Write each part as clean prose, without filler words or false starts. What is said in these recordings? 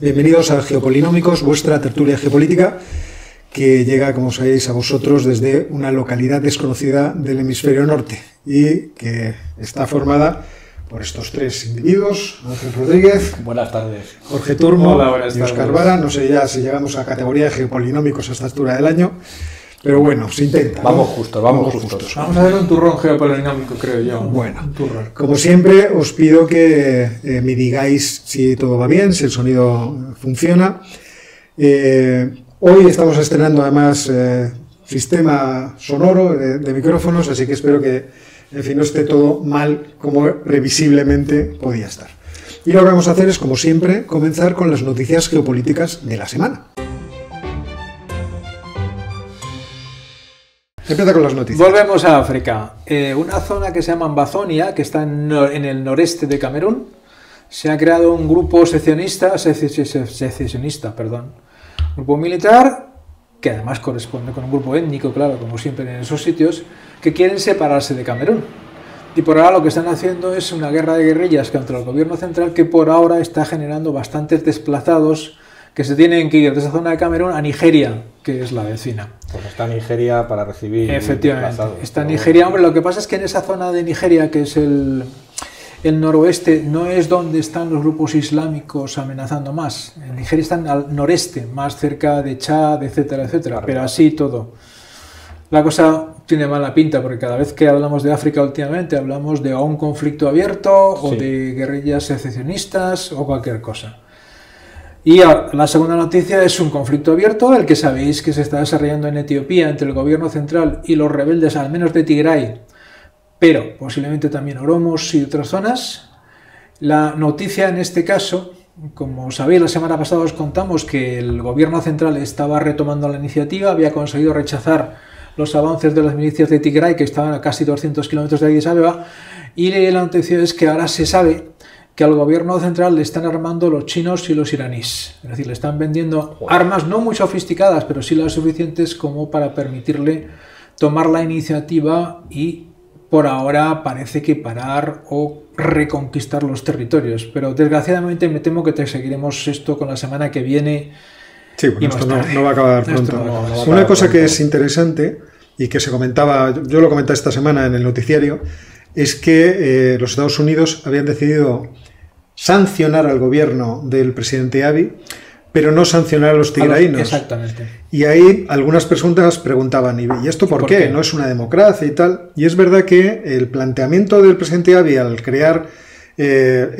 Bienvenidos a Geopolinómicos, vuestra tertulia geopolítica, que llega, como sabéis, a vosotros desde una localidad desconocida del hemisferio norte y que está formada por estos tres individuos: Ángel Rodríguez, buenas tardes, Jorge Turmo. Hola, y Óscar Vara. No sé ya si llegamos a categoría de geopolinómicos a esta altura del año, pero bueno, se intenta, ¿no? Vamos justos. Vamos a hacer un turrón geopolinómico, creo yo. Bueno, un turrón. Como siempre, os pido que me digáis si todo va bien, si el sonido funciona. Hoy estamos estrenando además sistema sonoro de micrófonos, así que espero que, en fin, no esté todo mal como previsiblemente podía estar. Y lo que vamos a hacer es, como siempre, comenzar con las noticias geopolíticas de la semana. Empieza con las noticias. Volvemos a África. Una zona que se llama Ambazonia, que está en el noreste de Camerún, se ha creado un grupo secesionista, grupo militar, que además corresponde con un grupo étnico, claro, como siempre en esos sitios, que quieren separarse de Camerún. Y por ahora lo que están haciendo es una guerra de guerrillas contra el gobierno central, que por ahora está generando bastantes desplazados que se tienen que ir de esa zona de Camerún a Nigeria, que es la vecina. Pues está Nigeria para recibir. Efectivamente, está Nigeria. Hombre, lo que pasa es que en esa zona de Nigeria, que es el noroeste, no es donde están los grupos islámicos amenazando más. En Nigeria están al noreste, más cerca de Chad, etcétera, etcétera. Claro. Pero así todo. La cosa tiene mala pinta, porque cada vez que hablamos de África últimamente hablamos de un conflicto abierto o de guerrillas secesionistas o cualquier cosa. Y la segunda noticia es un conflicto abierto, el que sabéis que se está desarrollando en Etiopía entre el gobierno central y los rebeldes, al menos de Tigray, pero posiblemente también oromos y otras zonas. La noticia en este caso, como sabéis, la semana pasada os contamos que el gobierno central estaba retomando la iniciativa, había conseguido rechazar los avances de las milicias de Tigray, que estaban a casi 200 kilómetros de Addis Abeba, y la noticia es que ahora se sabe que al gobierno central le están armando los chinos y los iraníes. Es decir, le están vendiendo armas no muy sofisticadas, pero sí las suficientes como para permitirle tomar la iniciativa y, por ahora, parece que parar o reconquistar los territorios. Pero desgraciadamente me temo que te seguiremos esto con la semana que viene. Sí, bueno, esto no va a acabar pronto. Una cosa que es interesante y que se comentaba, yo lo comenté esta semana en el noticiario, es que los Estados Unidos habían decidido sancionar al gobierno del presidente Abiy, pero no sancionar a los tigraínos. Exactamente. Y ahí algunas personas preguntaban, ¿y esto por qué? ¿No es una democracia y tal? Y es verdad que el planteamiento del presidente Abiy al crear,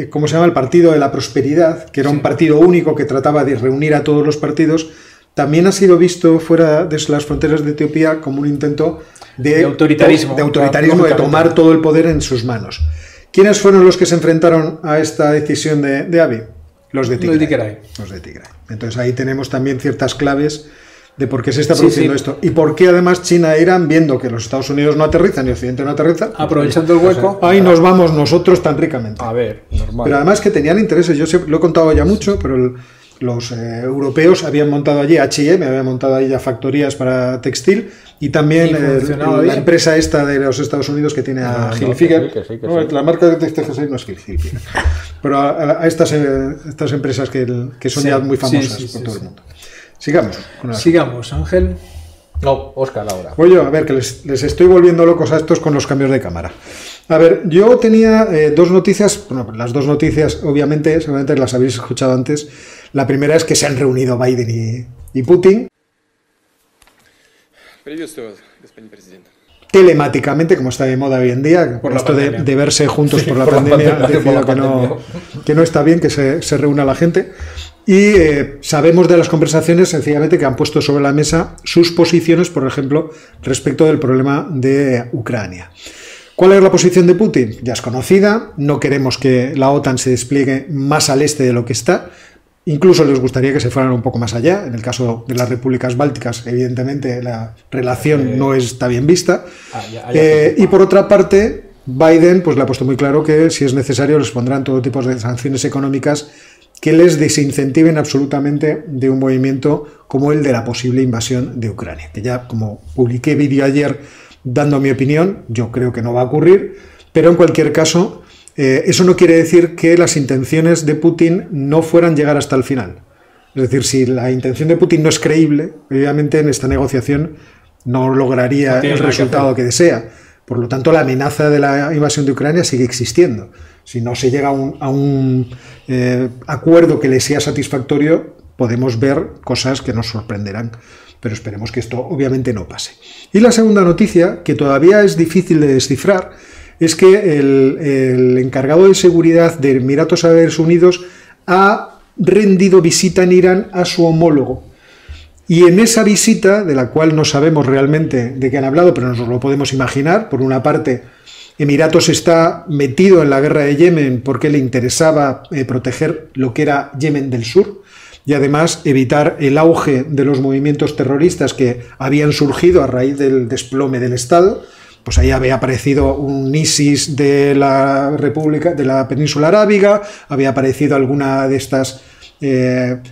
¿cómo se llama?, el Partido de la Prosperidad, que era un partido único que trataba de reunir a todos los partidos, también ha sido visto fuera de las fronteras de Etiopía como un intento de autoritarismo, de tomar todo el poder en sus manos. ¿Quiénes fueron los que se enfrentaron a esta decisión de Abiy? Los de Tigray. Entonces ahí tenemos también ciertas claves de por qué se está produciendo esto. Y por qué además China e Irán, viendo que los Estados Unidos no aterrizan y Occidente no aterriza, aprovechando el hueco, ahí nos vamos nosotros tan ricamente. A ver, normal. Pero además que tenían intereses, yo lo he contado ya mucho, pero los europeos habían montado allí, H&M habían montado ahí ya factorías para textil, y también la empresa esta de los Estados Unidos que tiene a Hilfiger. La marca de textil no es Hilfiger, pero a estas empresas que son ya muy famosas por todo el mundo. Sigamos, Ángel. No, Óscar ahora. Oye, a ver, que les estoy volviendo locos a estos con los cambios de cámara. A ver, yo tenía dos noticias, bueno, las dos noticias obviamente, seguramente las habéis escuchado antes. La primera es que se han reunido Biden y Putin. Telemáticamente, como está de moda hoy en día, por esto de verse juntos por la pandemia, que no está bien que se reúna la gente. Y sabemos de las conversaciones, sencillamente, que han puesto sobre la mesa sus posiciones, por ejemplo, respecto del problema de Ucrania. ¿Cuál es la posición de Putin? Ya es conocida, no queremos que la OTAN se despliegue más al este de lo que está. Incluso les gustaría que se fueran un poco más allá. En el caso de las repúblicas bálticas, evidentemente la relación no está bien vista. Y por otra parte, Biden pues le ha puesto muy claro que si es necesario les pondrán todo tipo de sanciones económicas que les desincentiven absolutamente de un movimiento como el de la posible invasión de Ucrania. Que ya, como publiqué vídeo ayer dando mi opinión, yo creo que no va a ocurrir, pero en cualquier caso, eso no quiere decir que las intenciones de Putin no fueran llegar hasta el final. Es decir, si la intención de Putin no es creíble, obviamente en esta negociación no lograría el resultado que desea. Por lo tanto, la amenaza de la invasión de Ucrania sigue existiendo. Si no se llega a un acuerdo que le sea satisfactorio, podemos ver cosas que nos sorprenderán. Pero esperemos que esto obviamente no pase. Y la segunda noticia, que todavía es difícil de descifrar, es que el encargado de seguridad de Emiratos Árabes Unidos ha rendido visita en Irán a su homólogo. Y en esa visita, de la cual no sabemos realmente de qué han hablado, pero nos lo podemos imaginar, por una parte, Emiratos está metido en la guerra de Yemen porque le interesaba proteger lo que era Yemen del Sur y además evitar el auge de los movimientos terroristas que habían surgido a raíz del desplome del Estado. Pues ahí había aparecido un ISIS de la República, de la Península Arábiga, había aparecido alguna de estas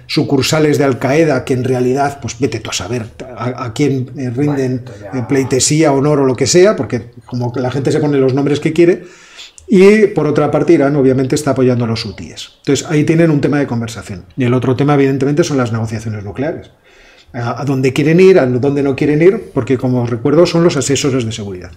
sucursales de Al-Qaeda que en realidad, pues vete tú a saber a quién rinden pleitesía, honor o lo que sea, porque como que la gente se pone los nombres que quiere. Y por otra parte, Irán obviamente está apoyando a los hutíes. Entonces ahí tienen un tema de conversación. Y el otro tema, evidentemente, son las negociaciones nucleares. A dónde quieren ir, a dónde no quieren ir, porque como os recuerdo son los asesores de seguridad.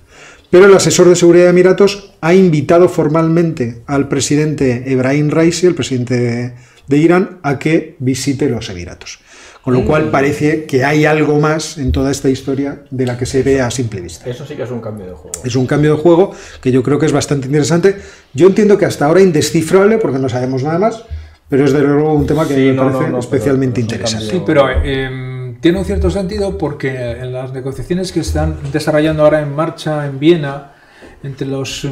Pero el asesor de seguridad de Emiratos ha invitado formalmente al presidente Ebrahim Raisi, el presidente de Irán, a que visite los Emiratos. Con lo cual parece que hay algo más en toda esta historia de la que se ve a simple vista. Eso sí que es un cambio de juego. Es un cambio de juego que yo creo que es bastante interesante. Yo entiendo que hasta ahora indescifrable, porque no sabemos nada más, pero es de luego un tema que me parece especialmente interesante. Sí, pero tiene un cierto sentido porque en las negociaciones que están desarrollando ahora en marcha en Viena, entre los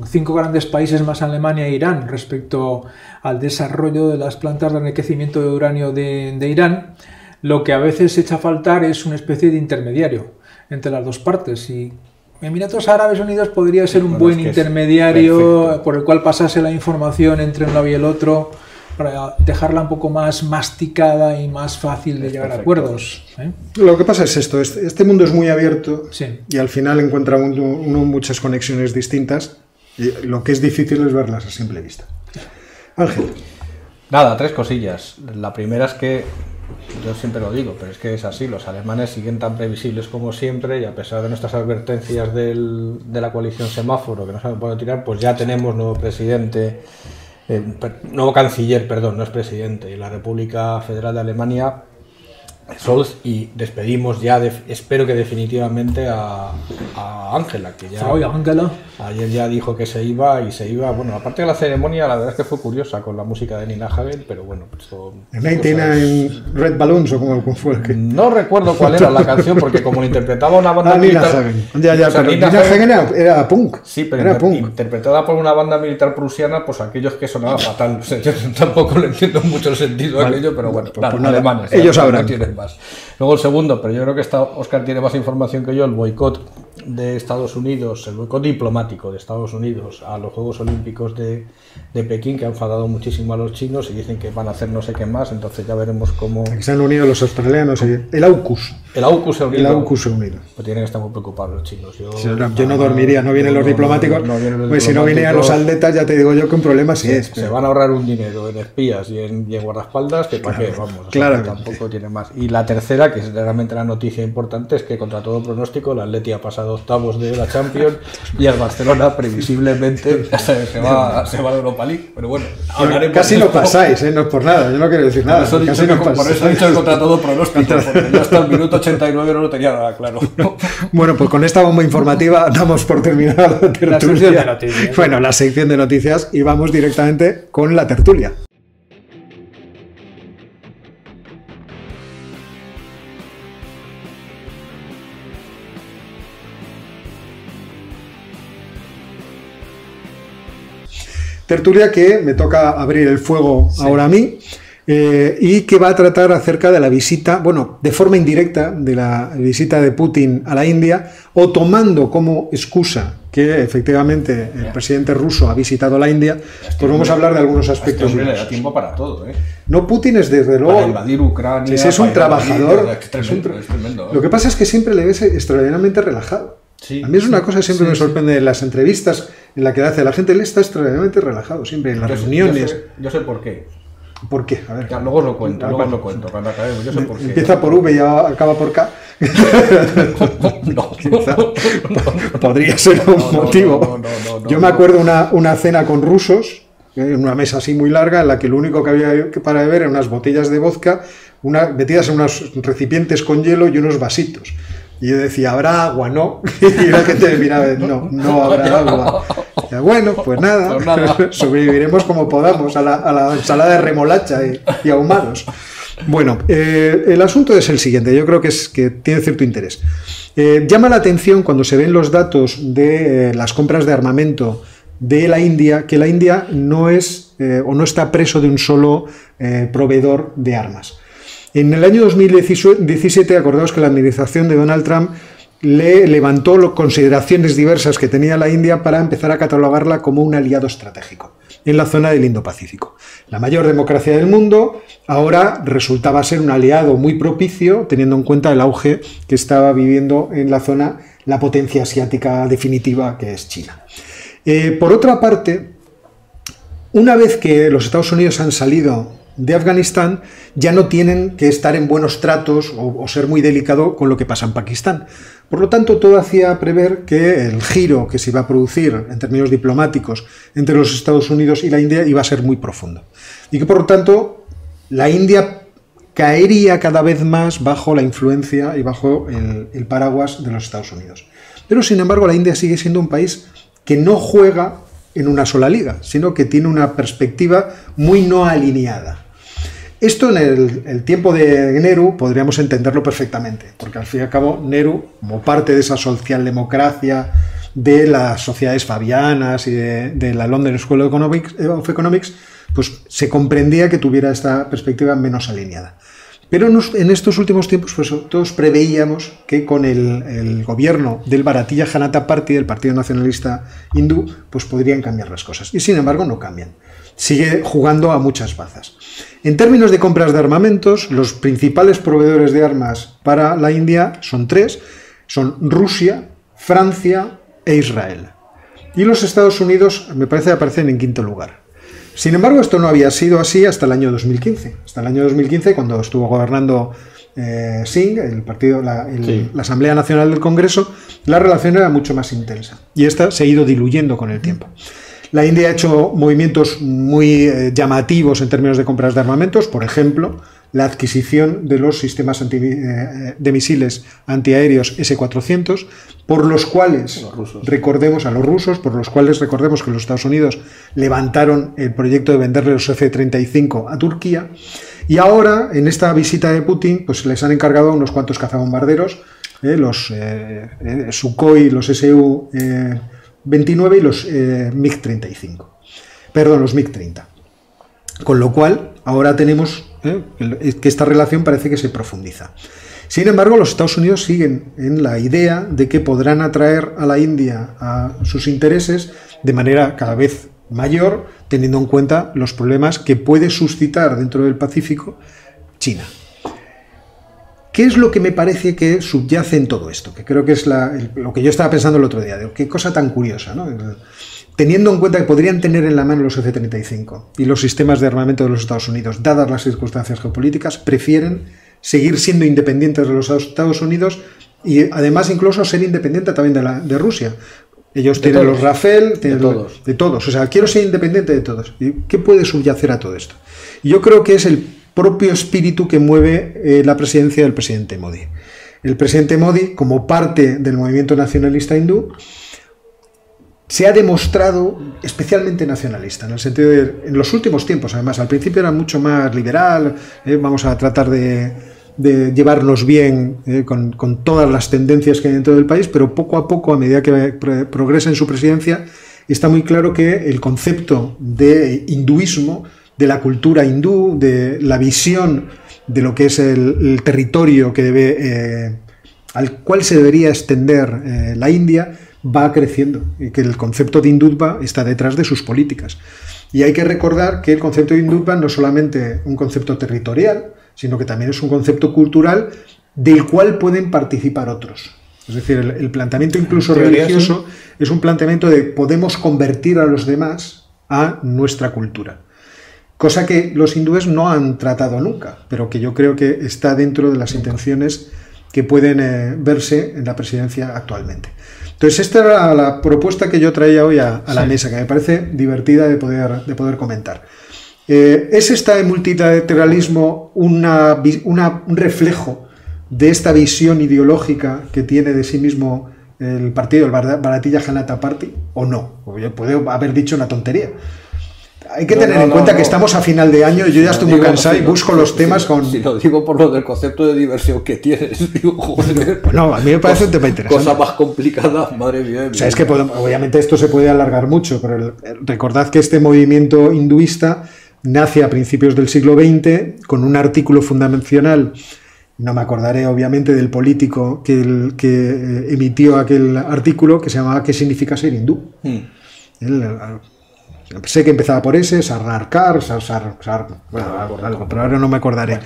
5 grandes países más Alemania e Irán respecto al desarrollo de las plantas de enriquecimiento de uranio de Irán, lo que a veces echa a faltar es una especie de intermediario entre las dos partes y Emiratos Árabes Unidos podría ser un buen intermediario por el cual pasase la información entre un lado y el otro para dejarla un poco más masticada y más fácil de llegar a acuerdos. Lo que pasa es esto, este mundo es muy abierto sí. Y al final encuentra uno muchas conexiones distintas y lo que es difícil es verlas a simple vista. Ángel. Nada, 3 cosillas. La primera es que, yo siempre lo digo, pero es que es así, los alemanes siguen tan previsibles como siempre y a pesar de nuestras advertencias de la coalición semáforo, que no saben por dónde tirar, pues ya tenemos nuevo presidente, nuevo canciller, perdón, no es presidente, y la República Federal de Alemania, Scholz, y despedimos ya, espero que definitivamente a Angela, que ya ayer ya dijo que se iba y se iba. Bueno, aparte de la ceremonia, la verdad es que fue curiosa con la música de Nina Hagen, pero bueno, pues eso, 99 Red Balloons o como fue que... No recuerdo cuál era la canción porque como lo interpretaba una banda militar. Ya, pero Nina Hagen era punk. Sí, pero era punk. Interpretada por una banda militar prusiana, pues aquellos que sonaba fatal. O sea, yo tampoco le entiendo mucho el sentido de aquello, pero bueno, pues nada, alemanes. Ellos sabrán. Más. Luego el segundo, pero yo creo que Óscar tiene más información que yo, el boicot de Estados Unidos, el boicot diplomático de Estados Unidos a los Juegos Olímpicos de Pekín, que ha enfadado muchísimo a los chinos y dicen que van a hacer no sé qué más, entonces ya veremos cómo... Aquí se han unido los australianos, el AUKUS. El AUKUS se ha unido. El AUKUS se ha unido. Pues tienen que estar muy preocupados los chinos. Yo no dormiría, no vienen los diplomáticos, pues si no vienen los atletas ya te digo yo que un problema sí es. Se van a ahorrar un dinero en espías y en guardaespaldas, que para qué, vamos, claro, tampoco tiene más. Y la tercera, que es realmente la noticia importante, es que contra todo pronóstico el Atleti ha pasado octavos de la Champions y el Barcelona previsiblemente se va a la Europa League, pero bueno, casi no pasáis, no es por nada, yo no quiero decir nada. Por eso he dicho el contra todo pronóstico, porque yo hasta el minuto 89 no lo tenía nada claro. Bueno, pues con esta bomba informativa damos por terminada la tertulia. La sección de noticias. Bueno, la sección de noticias y vamos directamente con la tertulia. Tertulia que me toca abrir el fuego ahora a mí y que va a tratar acerca de la visita, bueno, de forma indirecta, de la visita de Putin a la India, o tomando como excusa que efectivamente el presidente ruso ha visitado la India, pues vamos a hablar de algunos aspectos. Este hombre le da tiempo para todo, ¿eh? No, Putin es desde luego... Para invadir Ucrania... Sí, es un trabajador. Es tremendo. Lo que pasa es que siempre le ves extraordinariamente relajado. Sí, a mí es una cosa que siempre me sorprende en las entrevistas en las que hace la gente, él está extraordinariamente relajado siempre en las reuniones. Yo sé por qué. ¿Por qué? A ver. Ya, luego os lo cuento, cuando acabemos. Yo sé por qué. Empieza por V y acaba por K. No. Podría ser un motivo. Yo me acuerdo una cena con rusos, en una mesa así muy larga, en la que lo único que había para beber eran unas botellas de vodka, metidas en unos recipientes con hielo y unos vasitos. Y yo decía, ¿habrá agua? No. Y la gente me miraba, no habrá agua. Y, bueno, pues nada, sobreviviremos como podamos a la ensalada de remolacha y ahumados. Bueno, el asunto es el siguiente, yo creo que tiene cierto interés. Llama la atención cuando se ven los datos de las compras de armamento de la India, que la India no es o no está preso de un solo proveedor de armas. En el año 2017, acordaos que la administración de Donald Trump le levantó consideraciones diversas que tenía la India para empezar a catalogarla como un aliado estratégico en la zona del Indo-Pacífico. La mayor democracia del mundo ahora resultaba ser un aliado muy propicio, teniendo en cuenta el auge que estaba viviendo en la zona la potencia asiática definitiva, que es China. Por otra parte, una vez que los Estados Unidos han salido de Afganistán, ya no tienen que estar en buenos tratos o ser muy delicado con lo que pasa en Pakistán. Por lo tanto, todo hacía prever que el giro que se iba a producir en términos diplomáticos entre los Estados Unidos y la India iba a ser muy profundo. Y que, por lo tanto, la India caería cada vez más bajo la influencia y bajo el paraguas de los Estados Unidos. Pero, sin embargo, la India sigue siendo un país que no juega en una sola liga, sino que tiene una perspectiva muy no alineada. Esto en el tiempo de Nehru podríamos entenderlo perfectamente, porque al fin y al cabo Nehru, como parte de esa socialdemocracia de las sociedades fabianas y de la London School of Economics, pues se comprendía que tuviera esta perspectiva menos alineada. Pero en estos últimos tiempos pues, todos preveíamos que con el gobierno del Bharatiya Janata Party, del Partido Nacionalista Hindú, pues podrían cambiar las cosas. Y sin embargo no cambian. Sigue jugando a muchas bazas. En términos de compras de armamentos, los principales proveedores de armas para la India son tres. Son Rusia, Francia e Israel. Y los Estados Unidos, me parece, aparecen en quinto lugar. Sin embargo, esto no había sido así hasta el año 2015. Hasta el año 2015, cuando estuvo gobernando Singh, la Asamblea Nacional del Congreso, la relación era mucho más intensa. Y esta se ha ido diluyendo con el tiempo. La India ha hecho movimientos muy llamativos en términos de compras de armamentos, por ejemplo, la adquisición de los sistemas de misiles antiaéreos S-400, por los cuales recordemos que los Estados Unidos levantaron el proyecto de venderle los F-35 a Turquía, y ahora, en esta visita de Putin, pues les han encargado unos cuantos cazabombarderos, los Sukhoi, los Su-29 y los MiG-35. Perdón, los MiG-30. Con lo cual, ahora tenemos que esta relación parece que se profundiza. Sin embargo, los Estados Unidos siguen en la idea de que podrán atraer a la India a sus intereses de manera cada vez mayor, teniendo en cuenta los problemas que puede suscitar dentro del Pacífico China. ¿Qué es lo que me parece que subyace en todo esto? Que creo que es lo que yo estaba pensando el otro día. Qué cosa tan curiosa, ¿no? Teniendo en cuenta que podrían tener en la mano los F-35 y los sistemas de armamento de los Estados Unidos, dadas las circunstancias geopolíticas, prefieren seguir siendo independientes de los Estados Unidos y además incluso ser independiente también de Rusia. Ellos tienen los Rafale, de todos. O sea, quiero ser independiente de todos. ¿Y qué puede subyacer a todo esto? Y yo creo que es el propio espíritu que mueve la presidencia del presidente Modi. El presidente Modi, como parte del movimiento nacionalista hindú, se ha demostrado especialmente nacionalista, en el sentido de, en los últimos tiempos, además, al principio era mucho más liberal, vamos a tratar de llevarnos bien con todas las tendencias que hay dentro del país, pero poco a poco, a medida que progresa en su presidencia, está muy claro que el concepto de hinduismo, de la cultura hindú, de la visión de lo que es el territorio que al cual se debería extender la India, va creciendo y que el concepto de hindutva está detrás de sus políticas. Y hay que recordar que el concepto de hindutva no es solamente un concepto territorial, sino que también es un concepto cultural del cual pueden participar otros. Es decir, el planteamiento incluso religioso es un planteamiento de podemos convertir a los demás a nuestra cultura. cosa que los hindúes no han tratado nunca, pero que yo creo que está dentro de las intenciones que pueden verse en la presidencia actualmente. Entonces, esta era la propuesta que yo traía hoy a la mesa, que me parece divertida de poder comentar. ¿Es este multilateralismo un reflejo de esta visión ideológica que tiene de sí mismo el partido, el Bharatiya Janata Party, o no? Puedo haber dicho una tontería. Hay que tener en cuenta que estamos a final de año y yo ya estoy muy cansado y busco los temas con... Si lo digo por lo del concepto de diversión que tienes, digo, joder, bueno, a mí me parece un tema interesante. Cosa más complicada, madre mía. O sea, es que obviamente esto se puede alargar mucho, pero recordad que este movimiento hinduista nace a principios del siglo XX con un artículo fundacional, no me acordaré obviamente del político que emitió aquel artículo, que se llamaba ¿Qué significa ser hindú? Sé que empezaba por ese, Sarnarkar, algo, pero ahora no me acordaré.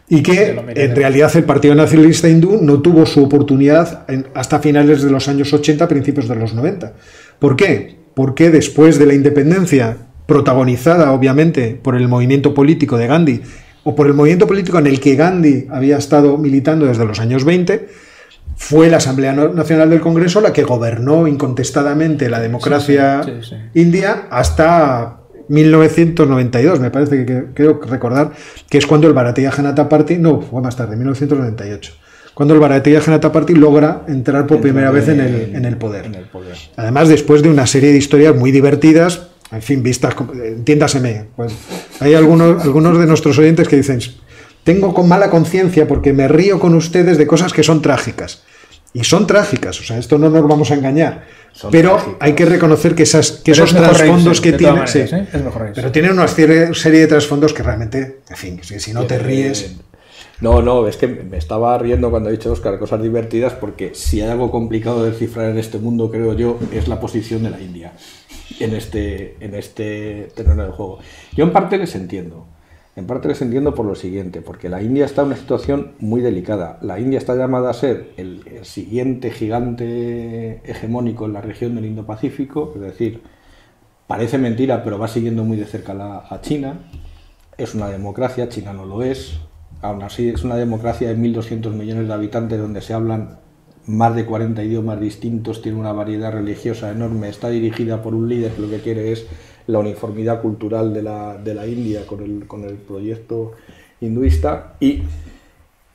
Y que en realidad el Partido Nacionalista Hindú no tuvo su oportunidad hasta finales de los años 80, principios de los 90. ¿Por qué? Porque después de la independencia, protagonizada obviamente por el movimiento político de Gandhi, o por el movimiento político en el que Gandhi había estado militando desde los años 20, fue la Asamblea Nacional del Congreso la que gobernó incontestadamente la democracia india hasta 1992, me parece que creo recordar, que es cuando el Bharatiya Janata Party, no, fue más tarde, 1998, cuando el Bharatiya Janata Party logra entrar por primera vez en el poder. Además, después de una serie de historias muy divertidas, en fin, vistas, entiéndaseme, pues hay algunos de nuestros oyentes que dicen: tengo con mala conciencia porque me río con ustedes de cosas que son trágicas. Y son trágicas, o sea, esto no nos vamos a engañar. Pero trágicas. Hay que reconocer que esos trasfondos que tienen... Sí, es mejor pero tienen una serie de trasfondos que realmente, en fin, si no te ríes... No, es que me estaba riendo cuando ha dicho Óscar cosas divertidas, porque si hay algo complicado de descifrar en este mundo, creo yo, es la posición de la India en este terreno del juego. Yo en parte les entiendo. En parte les entiendo por lo siguiente, porque la India está en una situación muy delicada. La India está llamada a ser el siguiente gigante hegemónico en la región del Indo-Pacífico, es decir, parece mentira, pero va siguiendo muy de cerca a China. Es una democracia, China no lo es. Aún así, es una democracia de 1.200 millones de habitantes donde se hablan más de 40 idiomas distintos, tiene una variedad religiosa enorme, está dirigida por un líder que lo que quiere es la uniformidad cultural de la India con el proyecto hinduista, y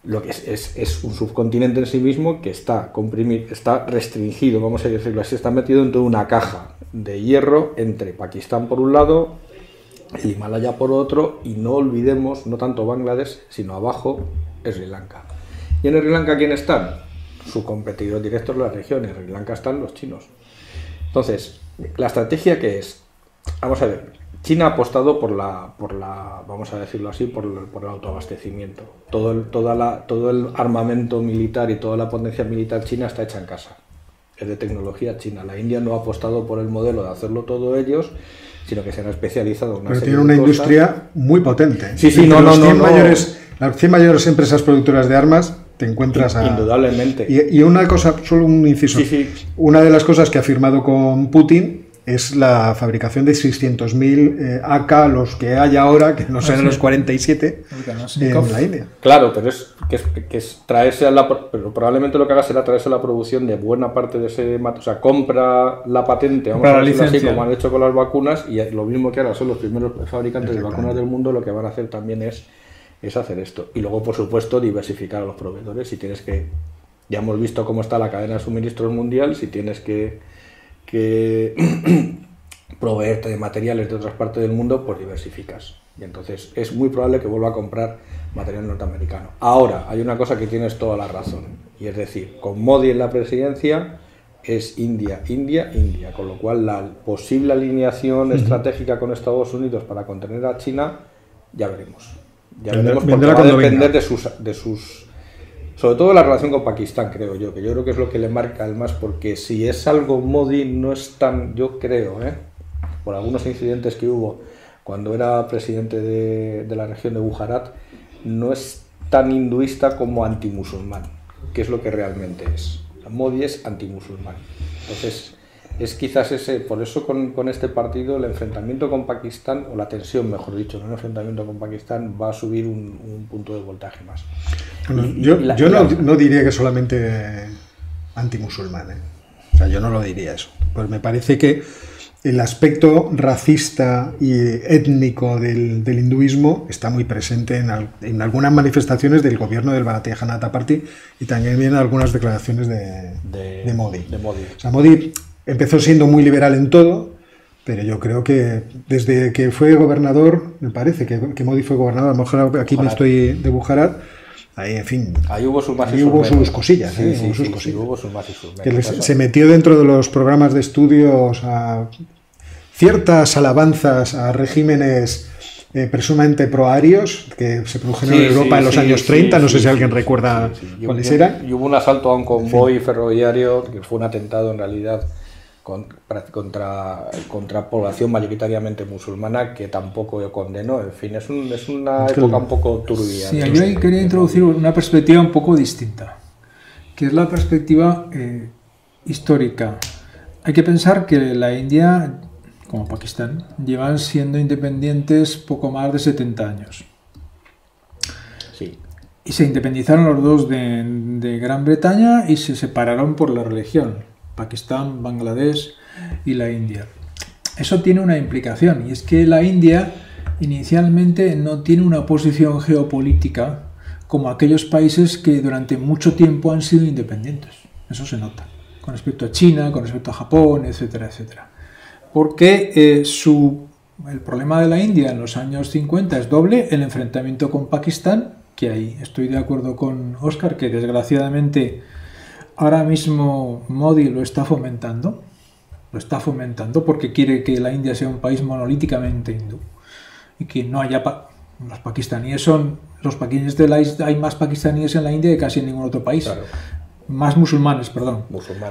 lo que es un subcontinente en sí mismo que está comprimido, está restringido, vamos a decirlo así, está metido dentro de una caja de hierro entre Pakistán por un lado, el Himalaya por otro, y no olvidemos, no tanto Bangladesh, sino abajo Sri Lanka. ¿Y en Sri Lanka quién están? Su competidor directo en la región. En Sri Lanka están los chinos. Entonces, ¿la estrategia qué es? Vamos a ver, China ha apostado por la vamos a decirlo así, por el autoabastecimiento. Todo el armamento militar y toda la potencia militar china está hecha en casa. Es de tecnología china. La India no ha apostado por el modelo de hacerlo todo ellos, sino que se han especializado en una serie de cosas. Pero tiene una industria muy potente. Sí, las 100 mayores empresas productoras de armas te encuentras indudablemente. Y una cosa, solo un inciso. Sí. Una de las cosas que ha firmado con Putin es la fabricación de 600.000 AK, los que hay ahora, que no serán los 47, en la India. Claro, pero es traerse pero probablemente lo que haga será traerse la producción de buena parte de ese o sea, compra la patente, vamos a decirlo así, como han hecho con las vacunas, y lo mismo que ahora son los primeros fabricantes de vacunas del mundo, lo que van a hacer también es hacer esto. Y luego, por supuesto, diversificar a los proveedores. Si tienes que, ya hemos visto cómo está la cadena de suministros mundial, si tienes que proveerte de materiales de otras partes del mundo, pues diversificas. Y entonces es muy probable que vuelva a comprar material norteamericano. Ahora, hay una cosa que tienes toda la razón, y es decir, con Modi en la presidencia es India, con lo cual la posible alineación estratégica con Estados Unidos para contener a China, ya veremos. Porque va a depender de sus sobre todo la relación con Pakistán, creo yo que es lo que le marca el más, porque si es algo Modi no es tan, yo creo, por algunos incidentes que hubo cuando era presidente de la región de Gujarat, no es tan hinduista como antimusulmán, que es lo que realmente es. Modi es antimusulmán. Entonces, es quizás ese, por eso con este partido el enfrentamiento con Pakistán, o la tensión, mejor dicho, no el enfrentamiento con Pakistán, va a subir un punto de voltaje más. Bueno, yo no diría que solamente antimusulmán, ¿eh? O sea, yo no lo diría eso. Pues me parece que el aspecto racista y étnico del hinduismo está muy presente en algunas manifestaciones del gobierno del Bharatiya Janata Party y también en algunas declaraciones de Modi. O sea, Modi empezó siendo muy liberal en todo, pero yo creo que desde que fue gobernador, me parece que Modi fue gobernador, a lo mejor aquí me estoy de Bujarat, ahí, en fin, ahí hubo sus cosillas. Hubo sus más y sus menos. Que se metió dentro de los programas de estudios a ciertas alabanzas a regímenes presumamente proarios que se produjeron en Europa en los años 30, no sé si alguien recuerda cuáles eran. Y hubo un asalto a un convoy ferroviario, que fue un atentado en realidad contra población mayoritariamente musulmana, que tampoco yo condeno. En fin, es una época un poco turbia. Sí, yo ahí quería introducir una perspectiva un poco distinta, que es la perspectiva histórica. Hay que pensar que la India, como Pakistán, llevan siendo independientes poco más de 70 años. Sí. Y se independizaron los dos de Gran Bretaña y se separaron por la religión. Pakistán, Bangladesh y la India. Eso tiene una implicación, y es que la India inicialmente no tiene una posición geopolítica como aquellos países que durante mucho tiempo han sido independientes. Eso se nota, con respecto a China, con respecto a Japón, etcétera, etcétera. Porque el problema de la India en los años 50 es doble: el enfrentamiento con Pakistán, que ahí estoy de acuerdo con Óscar, que desgraciadamente ahora mismo Modi lo está fomentando porque quiere que la India sea un país monolíticamente hindú y que no haya los pakistaníes de la isla, hay más pakistaníes en la India que casi en ningún otro país. Claro. Más musulmanes.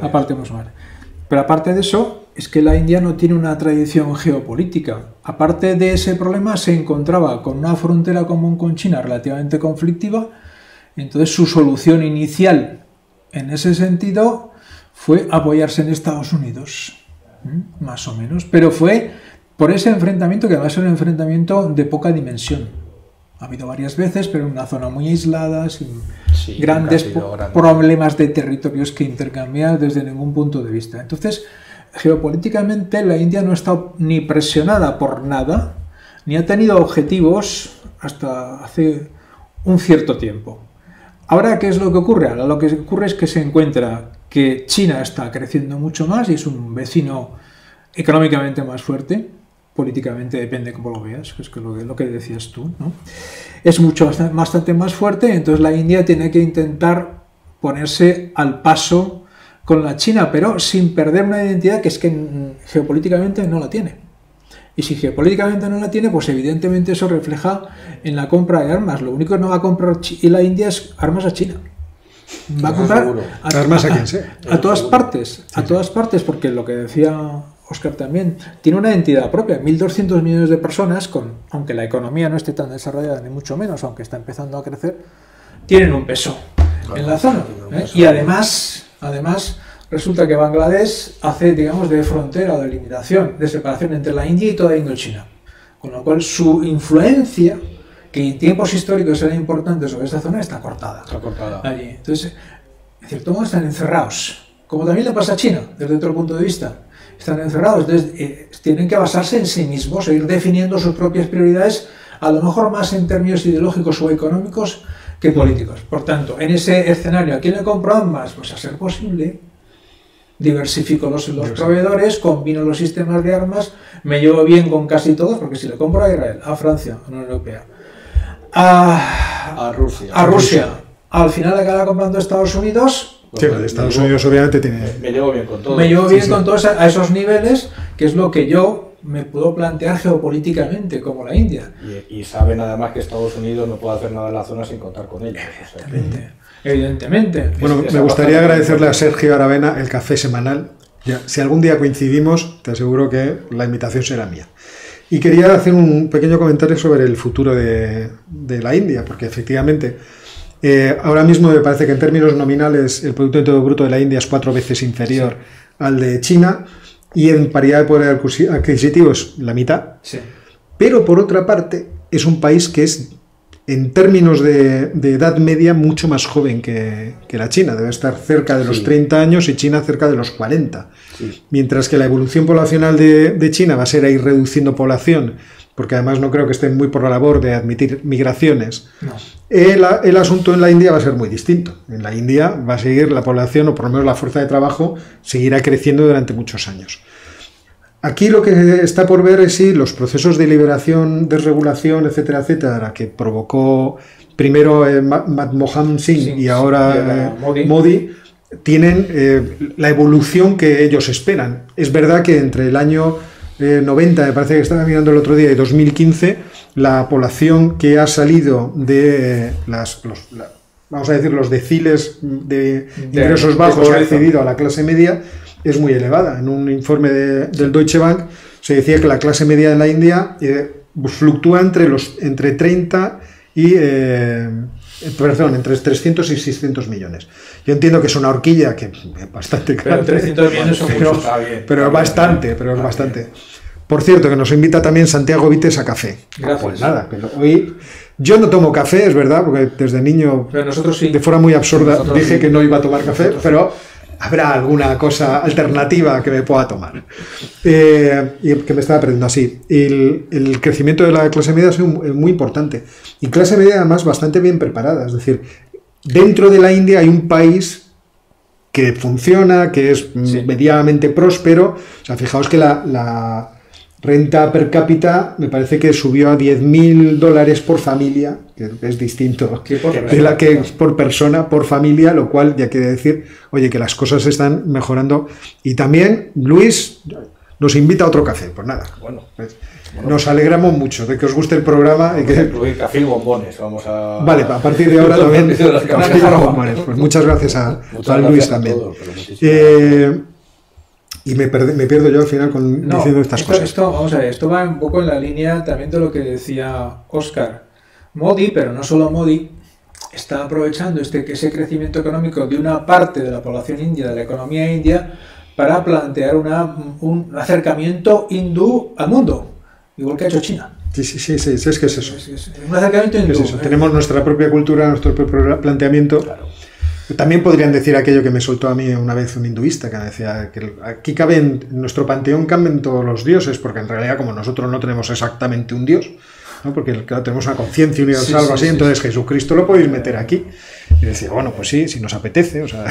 Aparte musulmanes. Pero aparte de eso, es que la India no tiene una tradición geopolítica. Aparte de ese problema, se encontraba con una frontera común con China relativamente conflictiva. Entonces su solución inicial en ese sentido fue apoyarse en Estados Unidos, más o menos, pero fue por ese enfrentamiento, que además era un enfrentamiento de poca dimensión. Ha habido varias veces, pero en una zona muy aislada, sin grandes problemas de territorios que intercambiar desde ningún punto de vista. Entonces, geopolíticamente la India no ha estado ni presionada por nada, ni ha tenido objetivos hasta hace un cierto tiempo. Ahora, ¿qué es lo que ocurre? Ahora lo que ocurre es que se encuentra que China está creciendo mucho más y es un vecino económicamente más fuerte, políticamente depende cómo lo veas, que es lo que decías tú, ¿no? Es bastante más fuerte, entonces la India tiene que intentar ponerse al paso con la China, pero sin perder una identidad que es que geopolíticamente no la tiene. Y si geopolíticamente no la tiene, pues evidentemente eso refleja en la compra de armas. Lo único que no va a comprar la India es armas a China. Va a comprar armas a quien sea. A todas partes, porque lo que decía Óscar también, tiene una identidad propia. 1.200 millones de personas, aunque la economía no esté tan desarrollada, ni mucho menos, aunque está empezando a crecer, tienen un peso en la zona. Y además resulta que Bangladesh hace, digamos, de frontera o de limitación, de separación entre la India y toda Indochina. Con lo cual su influencia, que en tiempos históricos era importante sobre esta zona, está cortada. Allí. Entonces, en cierto modo están encerrados. Como también le pasa a China, desde otro punto de vista. Están encerrados, entonces tienen que basarse en sí mismos e ir definiendo sus propias prioridades, a lo mejor más en términos ideológicos o económicos que políticos. Por tanto, en ese escenario, ¿a quién le compro armas? Pues a ser posible diversifico los proveedores, combino los sistemas de armas, me llevo bien con casi todos, porque si le compro a Israel, a Francia, a la Unión Europea, a Rusia, al final acaba comprando a Estados Unidos. Sí, Estados Unidos obviamente tiene... Me llevo bien con todos. Me llevo bien con todos a esos niveles, que es lo que yo me puedo plantear geopolíticamente, como la India. Y sabe nada más que Estados Unidos no puede hacer nada en la zona sin contar con ella. Evidentemente. Bueno, me gustaría agradecerle a Sergio Aravena el café semanal. Ya, si algún día coincidimos, te aseguro que la invitación será mía. Y quería hacer un pequeño comentario sobre el futuro de la India, porque efectivamente ahora mismo me parece que en términos nominales el Producto Interior Bruto de la India es 4 veces inferior al de China, y en paridad de poder adquisitivo es la mitad. Sí. Pero por otra parte es un país que es, en términos de edad media, mucho más joven que la China. Debe estar cerca de los 30 años y China cerca de los 40. Sí. Mientras que la evolución poblacional de China va a ser ir reduciendo población, porque además no creo que estén muy por la labor de admitir migraciones. No. El asunto en la India va a ser muy distinto. En la India va a seguir la población, o por lo menos la fuerza de trabajo, seguirá creciendo durante muchos años. Aquí lo que está por ver es si los procesos de liberación, desregulación, etcétera, etcétera, que provocó primero Manmohan Singh y ahora Modi, tienen la evolución que ellos esperan. Es verdad que entre el año 90, me parece que estaba mirando el otro día, y 2015, la población que ha salido de vamos a decir, los deciles de ingresos bajos que ha accedido a la clase media es muy elevada. En un informe del Deutsche Bank se decía que la clase media de la India fluctúa entre 30 y entre 300 y 600 millones. Yo entiendo que es una horquilla que es bastante grande. Pero 300 millones son muchos, está bien. Pero es bastante. Por cierto, que nos invita también Santiago Vites a café. Gracias. Pues nada, pero hoy yo no tomo café, es verdad, porque desde niño, pero nosotros sí, de forma muy absurda, dije que no iba a tomar café, pero habrá alguna cosa alternativa que me pueda tomar. Y que me estaba perdiendo así. El crecimiento de la clase media es muy importante. Y clase media además bastante bien preparada. Es decir, dentro de la India hay un país que funciona, que es medianamente próspero. O sea, fijaos que la renta per cápita me parece que subió a $10.000 por familia, que es distinto de la que por persona, por familia, lo cual ya quiere decir, oye, que las cosas están mejorando. Y también Luis nos invita a otro café. Pues nada, nos alegramos mucho de que os guste el programa. Y que incluir café y bombones, vamos a... Vale, a partir de ahora también café y bombones. Pues muchas gracias a Luis también. Y me pierdo yo al final diciendo estas cosas. Vamos a ver, esto va un poco en la línea también de lo que decía Óscar. Modi, pero no solo Modi, está aprovechando ese crecimiento económico de una parte de la población india, de la economía india, para plantear un acercamiento hindú al mundo, igual que ha hecho China. Sí, es que es eso. Es un acercamiento hindú. Es eso. Tenemos nuestra propia cultura, nuestro propio planteamiento. Claro. También podrían decir aquello que me soltó a mí una vez un hinduista, que decía que aquí en nuestro panteón caben todos los dioses, porque en realidad, como nosotros no tenemos exactamente un dios, ¿no? Porque claro, tenemos una conciencia universal, algo así, entonces Jesucristo lo podéis meter aquí. Y decía, bueno, pues sí, si nos apetece, o sea,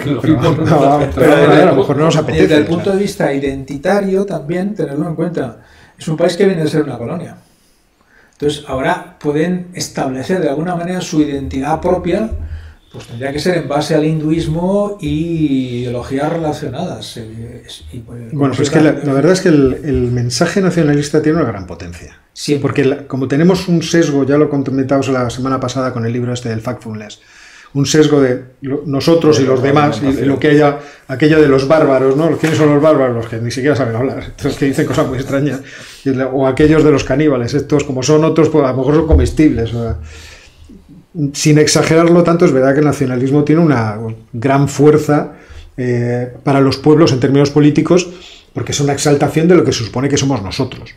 pero a lo mejor no nos apetece. Desde el punto de vista identitario también, tenerlo en cuenta, es un país que viene a ser una colonia. Entonces ahora pueden establecer de alguna manera su identidad propia. Pues tendría que ser en base al hinduismo y ideologías relacionadas. Bueno, pues que la verdad es que el mensaje nacionalista tiene una gran potencia. Siempre. Porque como tenemos un sesgo, ya lo comentamos la semana pasada con el libro del Factfulness, un sesgo de nosotros y los demás, y lo que haya, aquello de los bárbaros, ¿no? ¿Quiénes son los bárbaros? Los que ni siquiera saben hablar, los que dicen cosas muy extrañas. O aquellos de los caníbales, estos como son otros, pues a lo mejor son comestibles. O sea, sin exagerarlo tanto, es verdad que el nacionalismo tiene una gran fuerza para los pueblos en términos políticos, porque es una exaltación de lo que se supone que somos nosotros.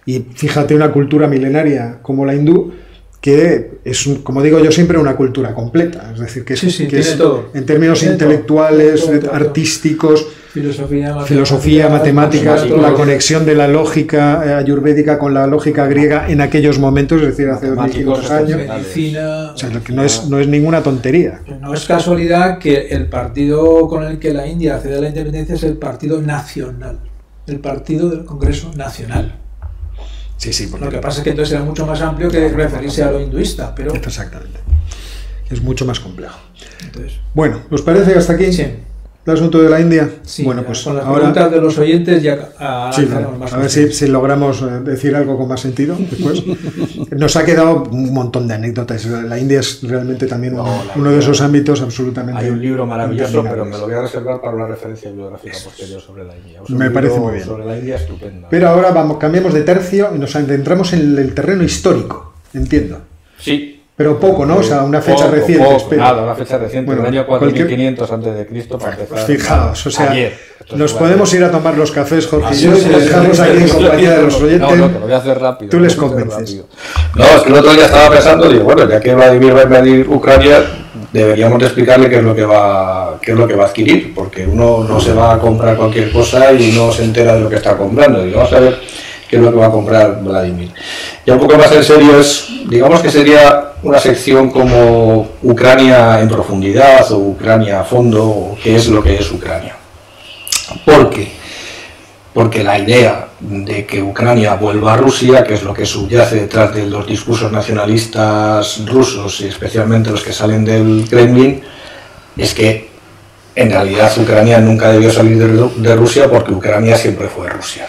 Y fíjate, una cultura milenaria como la hindú, que es, como digo yo siempre, una cultura completa. Es decir, que es todo. En términos intelectuales, todo. Artísticos, filosofía, matemáticas, la conexión de la lógica ayurvédica con la lógica griega en aquellos momentos, es decir, hace 2500 años. Medicina, o sea, lo que no es ninguna tontería. No es casualidad que el partido con el que la India accede a la independencia es el Partido Nacional, el Partido del Congreso Nacional. Sí, lo que pasa es que entonces era mucho más amplio que referirse a lo hinduista, pero... Exactamente. Es mucho más complejo. Entonces, bueno, ¿os parece que hasta aquí? Sí. ¿El asunto de la India? Sí, bueno, pues con las ahora, preguntas de los oyentes ya más. A ver si logramos decir algo con más sentido después. Nos ha quedado un montón de anécdotas. La India es realmente también uno de esos ámbitos absolutamente... Hay un libro maravilloso, pero me lo voy a reservar para una referencia bibliográfica posterior sobre la India. Me parece muy bien. Sobre la India estupenda. Pero ahora cambiamos de tercio y nos adentramos en el terreno histórico, entiendo. Sí. Pero poco, ¿no? O sea, una fecha reciente. Nada, una fecha reciente, bueno, el año 4500 antes de Cristo para empezar. Fijaos, o sea, nos podemos ir a tomar los cafés, Jorge y yo, y dejamos aquí en compañía de los oyentes. No, que lo voy a hacer rápido. Tú les convences. No, es que el otro día estaba pensando, digo, bueno, ya que Vladimir va a invadir Ucrania, deberíamos de explicarle qué es lo que va a adquirir, porque uno no se va a comprar cualquier cosa y no se entera de lo que está comprando. Y vamos a ver qué es lo que va a comprar Vladimir. Ya un poco más en serio digamos que sería una sección como Ucrania en profundidad o Ucrania a fondo, o qué es lo que es Ucrania. ¿Por qué? Porque la idea de que Ucrania vuelva a Rusia, que es lo que subyace detrás de los discursos nacionalistas rusos y especialmente los que salen del Kremlin, es que en realidad Ucrania nunca debió salir de Rusia porque Ucrania siempre fue Rusia.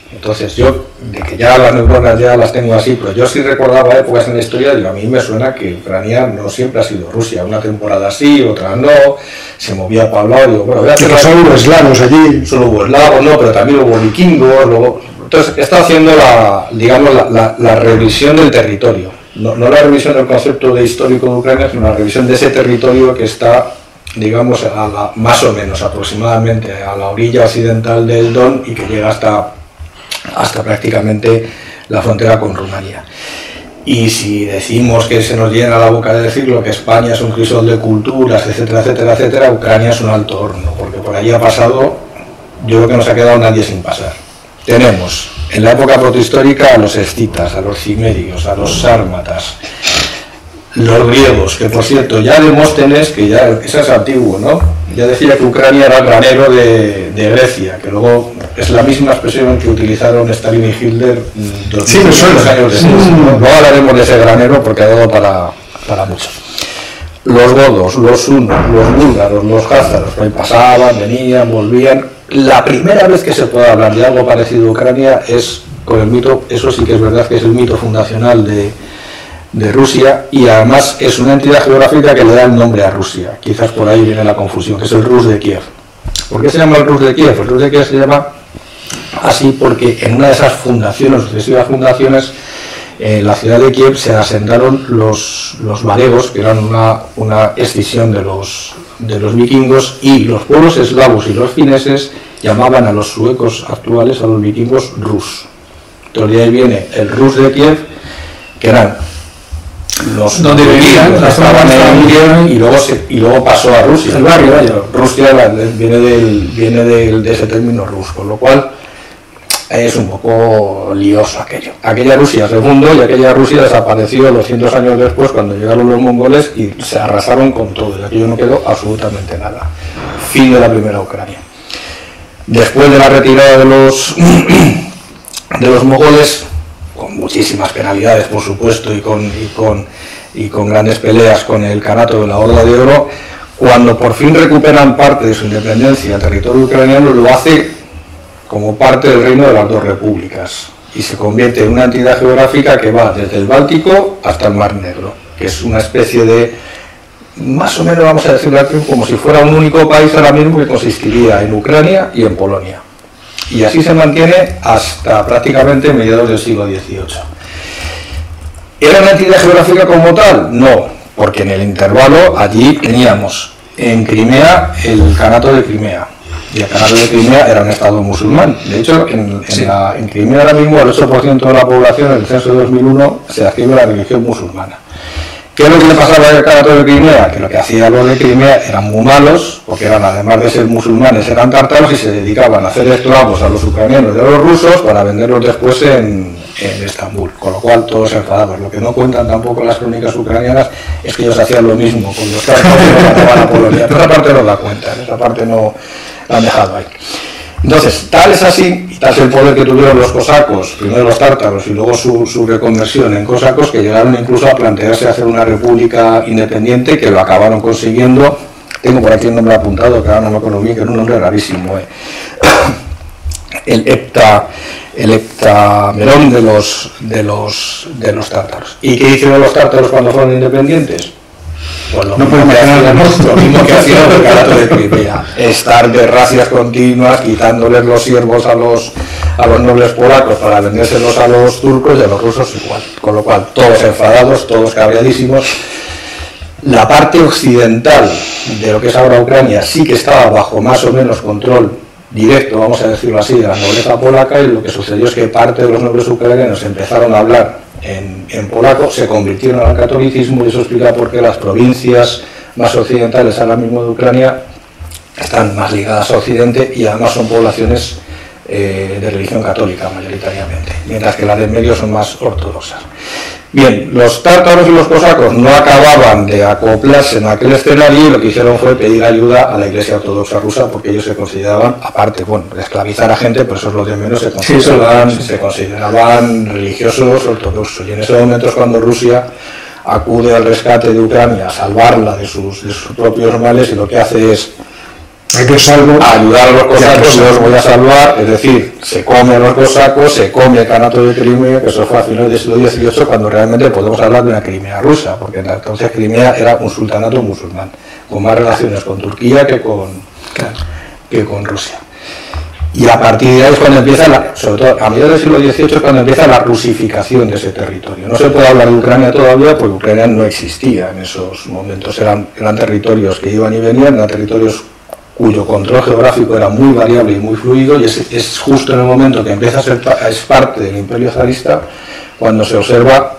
Entonces yo, de que ya las neuronas ya las tengo así, pero yo sí recordaba épocas en la historia, digo, a mí me suena que Ucrania no siempre ha sido Rusia, una temporada sí, otra no, se movía para un lado, digo, bueno, voy a hacer... Pero solo hubo eslavos allí. Solo hubo eslavos, no, pero también hubo vikingos, luego... Entonces está haciendo la revisión del territorio, no la revisión del concepto de histórico de Ucrania, sino la revisión de ese territorio que está, digamos, más o menos aproximadamente a la orilla occidental del Don y que llega hasta prácticamente la frontera con Rumanía. Y si decimos que se nos llena la boca de decirlo, que España es un crisol de culturas, etcétera, etcétera, etcétera, Ucrania es un alto horno, porque por allí ha pasado, yo creo que no se ha quedado nadie sin pasar. Tenemos en la época protohistórica a los escitas, a los cimérios, a los sármatas, los griegos, que por cierto, ya Demóstenes, que ya eso es antiguo, ¿no? Ya decía que Ucrania era el granero de Grecia, que luego es la misma expresión que utilizaron Stalin y Hitler 200 años después. Luego hablaremos de ese granero porque ha dado para mucho. Los godos, los hunos, los búlgaros, los házaros, pues pasaban, venían, volvían. La primera vez que se puede hablar de algo parecido a Ucrania es con el mito, eso sí que es verdad que es el mito fundacional de Rusia, y además es una entidad geográfica que le da el nombre a Rusia. Quizás por ahí viene la confusión, que es el Rus de Kiev. ¿Por qué se llama el Rus de Kiev? El Rus de Kiev se llama así porque en una de esas fundaciones, sucesivas fundaciones, en la ciudad de Kiev se asentaron los varegos, que eran una escisión de los vikingos, y los pueblos eslavos y los fineses llamaban a los suecos actuales, a los vikingos, Rus. Entonces de ahí viene el Rus de Kiev, que eran los donde vivían, estaban en y luego pasó a Rusia. El barrio, vaya. Rusia viene de ese término rus, con lo cual es un poco lioso aquello. Aquella Rusia se fundó y aquella Rusia desapareció 200 años después cuando llegaron los mongoles y se arrasaron con todo, y aquello no quedó absolutamente nada. Fin de la primera Ucrania. Después de la retirada de los mongoles, con muchísimas penalidades, por supuesto, y con grandes peleas con el Kanato de la Horda de Oro, cuando por fin recuperan parte de su independencia, el territorio ucraniano lo hace como parte del reino de las dos repúblicas y se convierte en una entidad geográfica que va desde el Báltico hasta el Mar Negro, que es una especie de, más o menos vamos a decirlo aquí, como si fuera un único país ahora mismo, que consistiría en Ucrania y en Polonia. Y así se mantiene hasta prácticamente mediados del siglo XVIII. ¿Era una entidad geográfica como tal? No, porque en el intervalo allí teníamos en Crimea el Kanato de Crimea. Y el Kanato de Crimea era un estado musulmán. De hecho, en Crimea ahora mismo el 8% de la población en el censo de 2001 se adscribe a la religión musulmana. ¿Qué es lo que le pasaba al Kanato de Crimea? Que lo que hacían los de Crimea eran muy malos, porque eran, además de ser musulmanes, eran tártaros y se dedicaban a hacer esclavos a los ucranianos y a los rusos para venderlos después en Estambul, con lo cual todos enfadados. Lo que no cuentan tampoco las crónicas ucranianas es que ellos hacían lo mismo con los tártaros que mataban a Polonia. Esa parte no la cuentan, esa parte no la han dejado ahí. Entonces, tal es así, y tal es el poder que tuvieron los cosacos, primero los tártaros y luego su reconversión en cosacos, que llegaron incluso a plantearse hacer una república independiente, que lo acabaron consiguiendo. Tengo por aquí el nombre apuntado, que ahora no me acuerdo bien, que era un nombre rarísimo. El heptamerón de los tártaros. ¿Y qué hicieron los tártaros cuando fueron independientes? Pues lo mismo que hacían el Kanato de Crimea, estar de racias continuas, quitándoles los siervos a a los nobles polacos para vendérselos a los turcos y a los rusos igual, con lo cual todos enfadados, todos cabreadísimos. La parte occidental de lo que es ahora Ucrania sí que estaba bajo más o menos control directo, vamos a decirlo así, de la nobleza polaca, y lo que sucedió es que parte de los nobles ucranianos empezaron a hablar en polaco, se convirtieron al catolicismo, y eso explica por qué las provincias más occidentales ahora mismo de Ucrania están más ligadas a Occidente y además son poblaciones de religión católica mayoritariamente, mientras que las del medio son más ortodoxas. Bien, los tártaros y los cosacos no acababan de acoplarse en aquel escenario y lo que hicieron fue pedir ayuda a la Iglesia Ortodoxa rusa, porque ellos se consideraban, aparte, bueno, de esclavizar a gente, por eso es lo de menos, se consideraban religiosos ortodoxos, y en ese momento es cuando Rusia acude al rescate de Ucrania, a salvarla de sus propios males, y lo que hace es ayudar a los cosacos, yo os voy a salvar, es decir, se come a los cosacos, se come el Kanato de Crimea, que eso fue a finales del siglo XVIII, cuando realmente podemos hablar de una Crimea rusa, porque entonces Crimea era un sultanato musulmán, con más relaciones con Turquía que con Rusia. Y a partir de ahí es cuando empieza, sobre todo a mediados del siglo XVIII, es cuando empieza la rusificación de ese territorio. No se puede hablar de Ucrania todavía, porque Ucrania no existía en esos momentos, eran territorios que iban y venían, eran territorios cuyo control geográfico era muy variable y muy fluido, y es justo en el momento que empieza a ser parte del imperio zarista cuando se observa,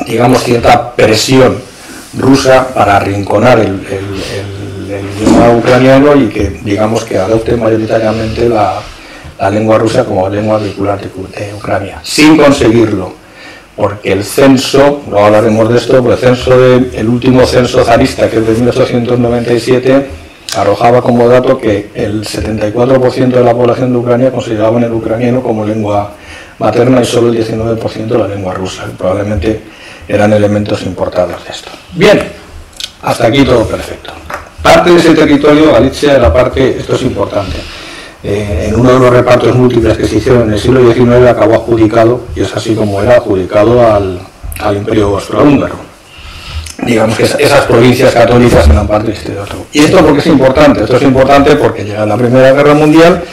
digamos, cierta presión rusa para arrinconar el idioma ucraniano y que, digamos, que adopte mayoritariamente la lengua rusa como lengua vehicular de Ucrania, sin conseguirlo, porque el censo, luego hablaremos de esto, pues el último censo zarista, que es de 1897, arrojaba como dato que el 74% de la población de Ucrania consideraban el ucraniano como lengua materna y solo el 19% la lengua rusa. Probablemente eran elementos importados de esto. Bien, hasta aquí todo perfecto. Parte de ese territorio, Galicia, era parte, esto es importante, en uno de los repartos múltiples que se hicieron en el siglo XIX acabó adjudicado, y es así como era adjudicado al Imperio Austrohúngaro. Digamos que esas provincias católicas eran parte de este otro. ¿Y esto por qué es importante? Esto es importante porque llega la Primera Guerra Mundial,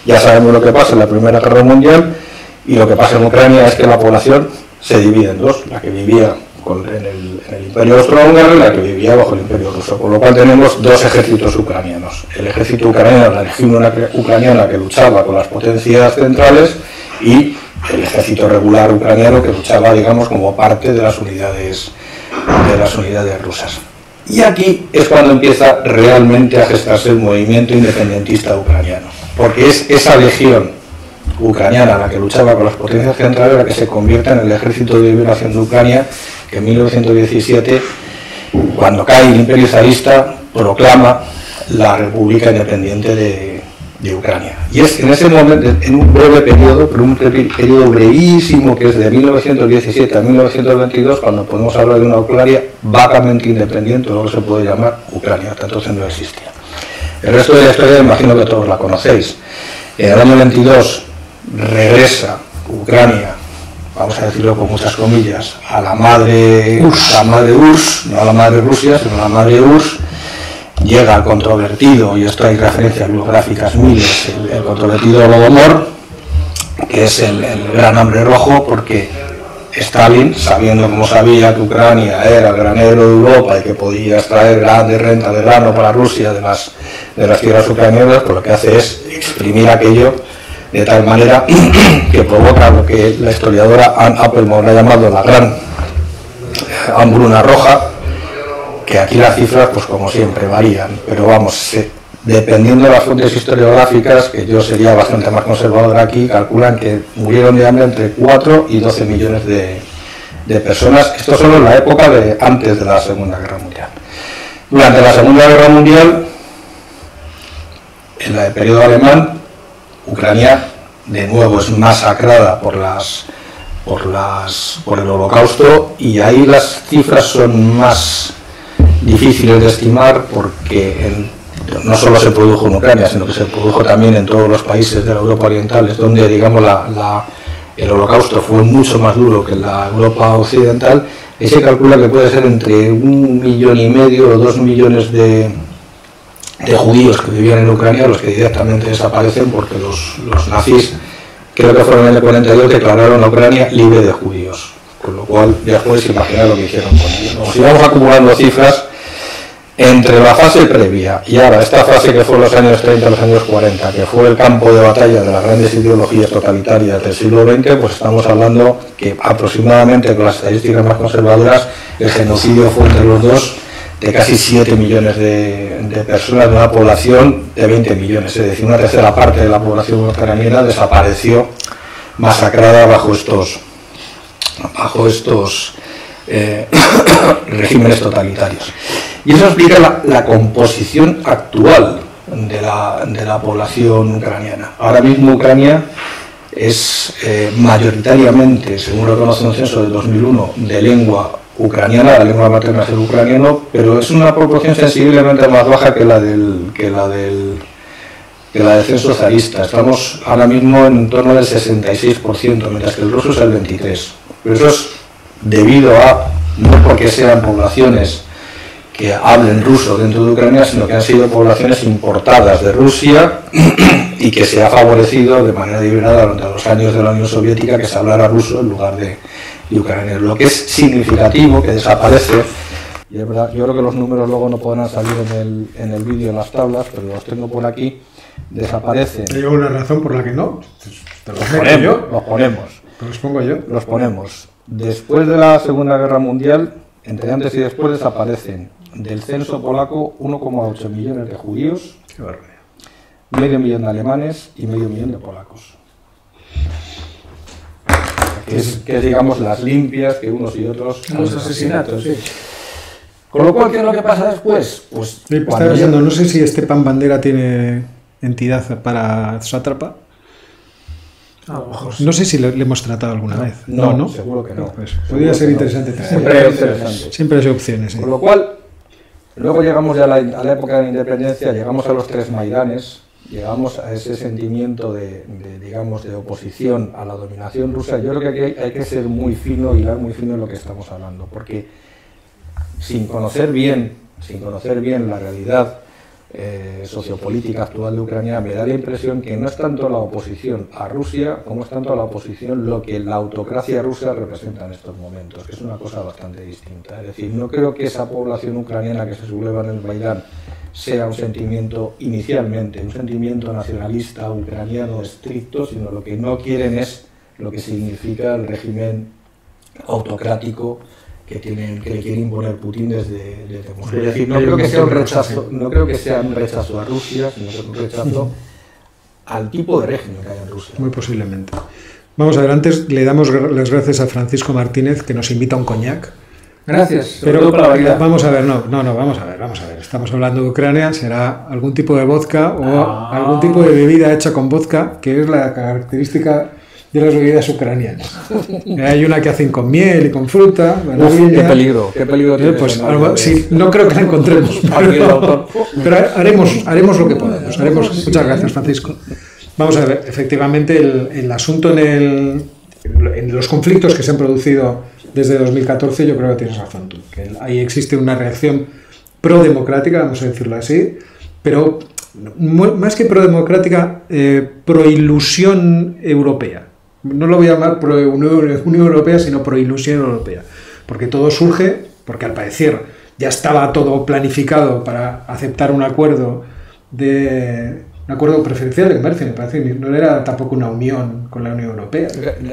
ya sabemos lo que pasa en la Primera Guerra Mundial, y lo que pasa en Ucrania es que la población se divide en dos, la que vivía en el Imperio Austrohúngaro y la que vivía bajo el Imperio Ruso, con lo cual tenemos dos ejércitos ucranianos. El ejército ucraniano, la legión ucraniana que luchaba con las potencias centrales, y el ejército regular ucraniano que luchaba, digamos, como parte de las unidades rusas. Y aquí es cuando empieza realmente a gestarse el movimiento independentista ucraniano, porque es esa legión ucraniana la que luchaba con las potencias centrales la que se convierte en el Ejército de Liberación de Ucrania, que en 1917, cuando cae el imperio zarista, proclama la República Independiente de Ucrania. Y es en ese momento, en un breve periodo, pero un periodo brevísimo, que es de 1917 a 1922, cuando podemos hablar de una Ucrania vagamente independiente, luego se puede llamar Ucrania, hasta entonces no existía. El resto de la historia imagino que todos la conocéis. En el año 22 regresa Ucrania, vamos a decirlo con muchas comillas, a la madre URSS, no a la madre Rusia, sino a la madre URSS. Llega al controvertido, y esto hay referencias bibliográficas miles, el controvertido Holodomor, que es el gran hambre rojo, porque Stalin, sabiendo como sabía que Ucrania era el granero de Europa y que podía extraer grandes rentas de grano para Rusia de las tierras ucranianas, pues lo que hace es exprimir aquello de tal manera que provoca lo que la historiadora Anne Applebaum ha llamado la gran hambruna roja, que aquí las cifras, pues como siempre, varían, pero vamos, dependiendo de las fuentes historiográficas, que yo sería bastante más conservador aquí, calculan que murieron de hambre entre 4 y 12 millones de personas. Esto solo en la época de antes de la Segunda Guerra Mundial. Durante la Segunda Guerra Mundial, en el periodo alemán, Ucrania de nuevo es masacrada por el Holocausto, y ahí las cifras son más difíciles de estimar, porque no solo se produjo en Ucrania, sino que se produjo también en todos los países de la Europa Oriental, es donde, digamos, el Holocausto fue mucho más duro que en la Europa Occidental, y se calcula que puede ser entre 1,5 millones o 2 millones de judíos que vivían en Ucrania, los que directamente desaparecen porque los nazis creo que fueron en el 42, declararon a Ucrania libre de judíos. Con lo cual ya puedes imaginar lo que hicieron con ellos. Si vamos acumulando cifras, entre la fase previa y ahora esta fase que fue los años 30 los años 40, que fue el campo de batalla de las grandes ideologías totalitarias del siglo XX, pues estamos hablando que aproximadamente, con las estadísticas más conservadoras, el genocidio fue entre los dos de casi 7 millones de personas de una población de 20 millones, es decir, una tercera parte de la población ucraniana desapareció masacrada bajo estos regímenes totalitarios. Y eso explica la composición actual de la población ucraniana. Ahora mismo Ucrania es mayoritariamente, según lo reconoce un censo de 2001, de lengua ucraniana, la lengua materna es el ucraniano, pero es una proporción sensiblemente más baja que la del censo zarista. Estamos ahora mismo en torno del 66%, mientras que el ruso es el 23%. Pero eso es debido a, no porque sean poblaciones que hablen ruso dentro de Ucrania, sino que han sido poblaciones importadas de Rusia y que se ha favorecido de manera deliberada durante los años de la Unión Soviética que se hablara ruso en lugar de ucraniano. Lo que es significativo, que desaparece, y es verdad, yo creo que los números luego no podrán salir en el vídeo, en las tablas, pero los tengo por aquí, desaparecen. ¿Hay alguna razón por la que no? ¿Te los ponemos yo? Los ponemos. ¿Los pongo yo? Los ponemos. Después de la Segunda Guerra Mundial, entre antes y después, desaparecen del censo polaco 1,8 millones de judíos, medio millón de alemanes y medio millón de polacos. Que es, digamos, las limpias que unos y otros... Los asesinatos, sí. Con lo cual, ¿qué es lo que pasa después? Pues estaba pensando, no sé si Stepan Bandera tiene entidad para sátrapa. A lo mejor sí. No sé si le hemos tratado alguna vez. No, seguro que no. Pues, podría ser interesante. Siempre hay opciones. Sí. Con lo cual, luego llegamos ya a la época de la independencia, llegamos a los 3 Maidanes, llegamos a ese sentimiento de oposición a la dominación rusa. Yo creo que aquí hay que ser muy fino, hilar muy fino en lo que estamos hablando, porque sin conocer bien la realidad sociopolítica actual de Ucrania, me da la impresión que no es tanto la oposición a Rusia como es tanto la oposición lo que la autocracia rusa representa en estos momentos, que es una cosa bastante distinta. Es decir, no creo que esa población ucraniana que se subleva en el Maidán sea un sentimiento inicialmente, un sentimiento nacionalista ucraniano estricto, sino lo que no quieren es lo que significa el régimen autocrático que le quiere imponer Putin desde Moscú. Es decir, no creo que sea un rechazo a Rusia, sino que es un rechazo al tipo de régimen que hay en Rusia. Muy posiblemente. Vamos a ver, antes le damos las gracias a Francisco Martínez, que nos invita a un coñac. Gracias. Pero vamos a ver, vamos a ver. Estamos hablando de Ucrania, será algún tipo de vodka o algún tipo de bebida hecha con vodka, que es la característica de las bebidas ucranianas. Hay una que hacen con miel y con fruta. Qué peligro pues sí, no creo que la encontremos, pero haremos lo que podemos. Muchas gracias, Francisco. Vamos a ver, efectivamente el asunto en los conflictos que se han producido desde 2014, yo creo que tienes razón tú, que ahí existe una reacción pro-democrática, vamos a decirlo así, pero más que pro-democrática, pro-ilusión europea. No lo voy a llamar pro-Unión Europea, sino pro-ilusión europea. Porque todo surge, porque al parecer ya estaba todo planificado para aceptar un acuerdo preferencial de comercio, me parece, no era tampoco una unión con la Unión Europea.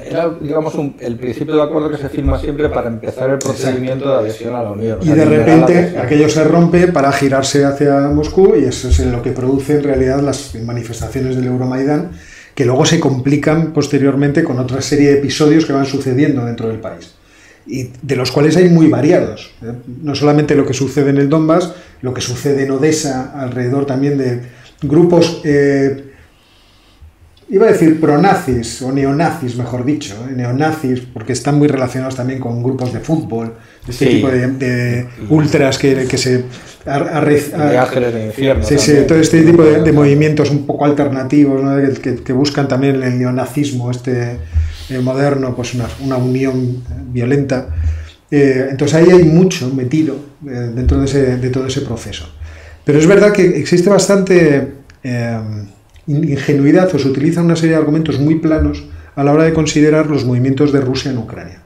Era, digamos, el principio de acuerdo que se firma siempre para empezar el procedimiento de adhesión a la Unión. Y de repente aquello se rompe para girarse hacia Moscú, y eso es lo que produce en realidad las manifestaciones del Euromaidán, que luego se complican posteriormente con otra serie de episodios que van sucediendo dentro del país, y de los cuales hay muy variados. No solamente lo que sucede en el Donbass, lo que sucede en Odessa, alrededor también de grupos, iba a decir pronazis, o neonazis, mejor dicho, neonazis, porque están muy relacionados también con grupos de fútbol, este tipo de ultras que se... de ángeles de infierno. Sí, todo este tipo de movimientos un poco alternativos, ¿no? que buscan también el neonazismo moderno, pues una unión violenta. Entonces ahí hay mucho metido dentro de todo ese proceso. Pero es verdad que existe bastante ingenuidad, o se utilizan una serie de argumentos muy planos a la hora de considerar los movimientos de Rusia en Ucrania.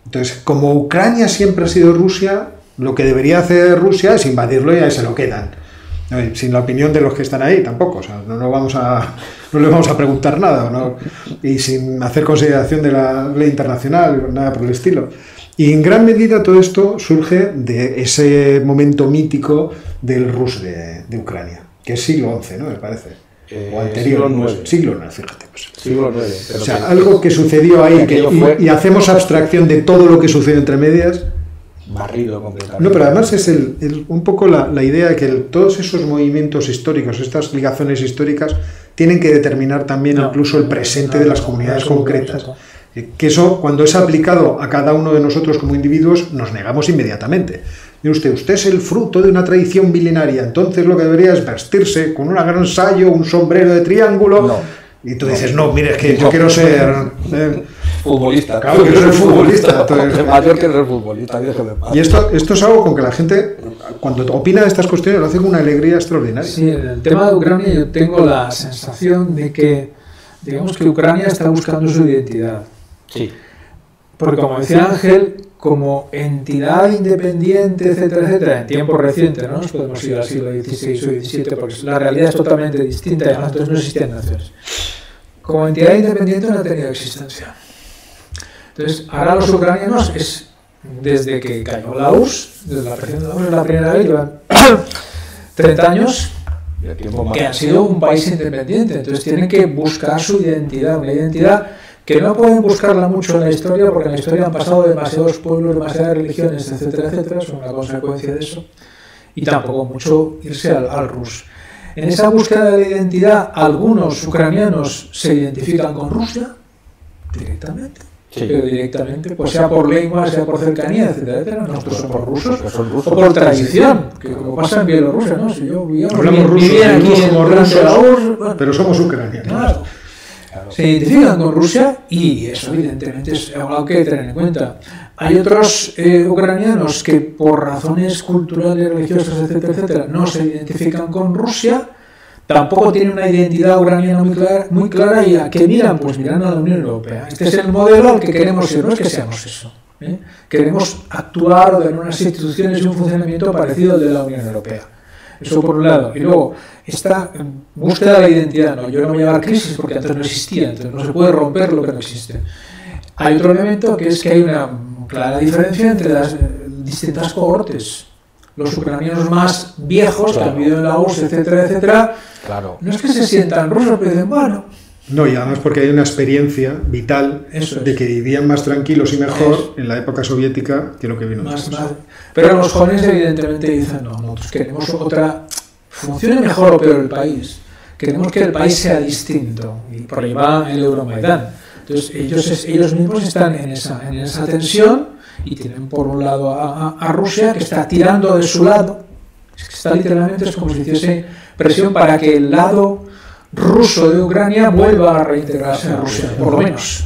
Entonces, como Ucrania siempre ha sido Rusia, lo que debería hacer Rusia es invadirlo y ahí se lo quedan. Sin la opinión de los que están ahí tampoco, o sea, no le vamos a preguntar nada, ¿no? Y sin hacer consideración de la ley internacional, nada por el estilo. Y en gran medida todo esto surge de ese momento mítico del Rus de Ucrania, que es siglo XI, ¿no? Me parece. O anterior, siglo IX, fíjate. Pues. Siglo IX. O sea, algo que sucedió ahí, y hacemos abstracción de todo lo que sucedió entre medias. Barrido completamente. No, pero además es un poco la idea de que todos esos movimientos históricos, estas ligaciones históricas, tienen que determinar también incluso el presente de las comunidades concretas. Que eso, cuando es aplicado a cada uno de nosotros como individuos, nos negamos inmediatamente. Usted es el fruto de una tradición milenaria, entonces lo que debería es vestirse con un gran sayo, un sombrero de triángulo, no, y tú dices, no, mire, es que yo quiero ser... futbolista. Claro, quiero ser futbolista. Entonces, mayor que ser futbolista. Y esto es algo con que la gente, cuando opina de estas cuestiones, lo hace con una alegría extraordinaria. Sí, en el tema de Ucrania yo tengo la sensación de que, digamos que Ucrania está buscando su identidad. Sí. Porque como decía Ángel, como entidad independiente, etcétera, etcétera, en tiempos recientes, no nos podemos ir al siglo XVI o XVII, porque la realidad es totalmente distinta y además entonces no existían naciones. Como entidad independiente no ha tenido existencia. Entonces, ahora los ucranianos, desde que cayó la URSS, desde la presión de la URSS la primera vez, llevan 30 años que han sido un país independiente, entonces tienen que buscar su identidad, una identidad que no pueden buscarla mucho en la historia, porque en la historia han pasado demasiados pueblos, demasiadas religiones, etcétera, etcétera, son una consecuencia de eso, y tampoco mucho irse al Rus. En esa búsqueda de la identidad, algunos ucranianos se identifican con Rusia directamente, pero directamente, pues sea por lengua, sea por cercanía, etcétera, etcétera. Nosotros somos rusos, o por tradición, que como pasa en Bielorrusia, ¿no? Si yo hablamos ruso, aquí somos rusos, pero somos ucranianos. Claro. Se identifican con Rusia y eso evidentemente es algo que hay que tener en cuenta. Hay otros ucranianos que por razones culturales, religiosas, etcétera, etcétera, no se identifican con Rusia, tampoco tienen una identidad ucraniana muy clara y a qué miran, pues miran a la Unión Europea. Este es el modelo al que queremos ir, no es que seamos eso. Queremos actuar o tener unas instituciones y un funcionamiento parecido al de la Unión Europea. Eso por un lado. Y luego, esta búsqueda de la identidad, ¿no? Yo no voy a dar crisis porque antes no existía, entonces no se puede romper lo que no existe. Hay otro elemento que es que hay una clara diferencia entre las distintas cohortes. Los ucranianos más viejos, que han vivido en la URSS, etcétera, etcétera, no es que se sientan rusos, pero dicen, bueno... No, y además porque hay una experiencia vital de que vivían más tranquilos y mejor en la época soviética que lo que vino después. Pero los jóvenes evidentemente dicen, no, nosotros queremos otra... Funcione mejor o peor el país. Queremos que el país sea distinto. Y por ahí va el Euromaidán. Entonces ellos mismos están en esa tensión y tienen por un lado a Rusia que está tirando de su lado. Es que está literalmente, es como si hiciese presión para que el lado ruso de Ucrania vuelva a reintegrarse a Rusia, por lo menos.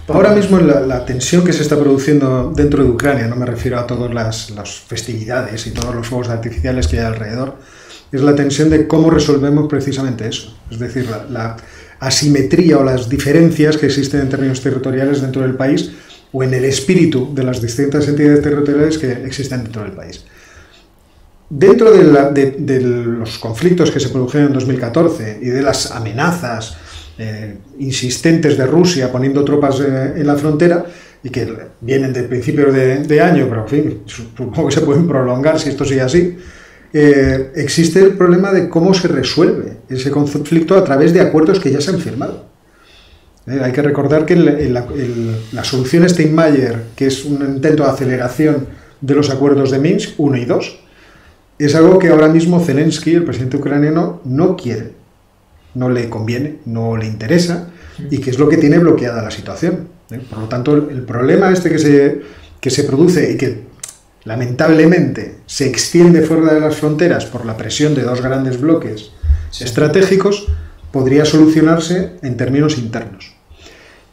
Ahora mismo la tensión que se está produciendo dentro de Ucrania, no me refiero a todas las festividades y todos los fuegos artificiales que hay alrededor, es la tensión de cómo resolvemos precisamente eso. Es decir, la asimetría o las diferencias que existen en términos territoriales dentro del país o en el espíritu de las distintas entidades territoriales que existen dentro del país. Dentro de los conflictos que se produjeron en 2014 y de las amenazas insistentes de Rusia poniendo tropas en la frontera y que vienen de principios de año, pero en fin, supongo que se pueden prolongar si esto sigue así, existe el problema de cómo se resuelve ese conflicto a través de acuerdos que ya se han firmado. Hay que recordar que la solución Steinmeier, que es un intento de aceleración de los acuerdos de Minsk 1 y 2, es algo que ahora mismo Zelensky, el presidente ucraniano, no quiere, no le conviene, no le interesa, y que es lo que tiene bloqueada la situación. Por lo tanto, el problema este que se produce y que lamentablemente se extiende fuera de las fronteras por la presión de dos grandes bloques estratégicos, podría solucionarse en términos internos.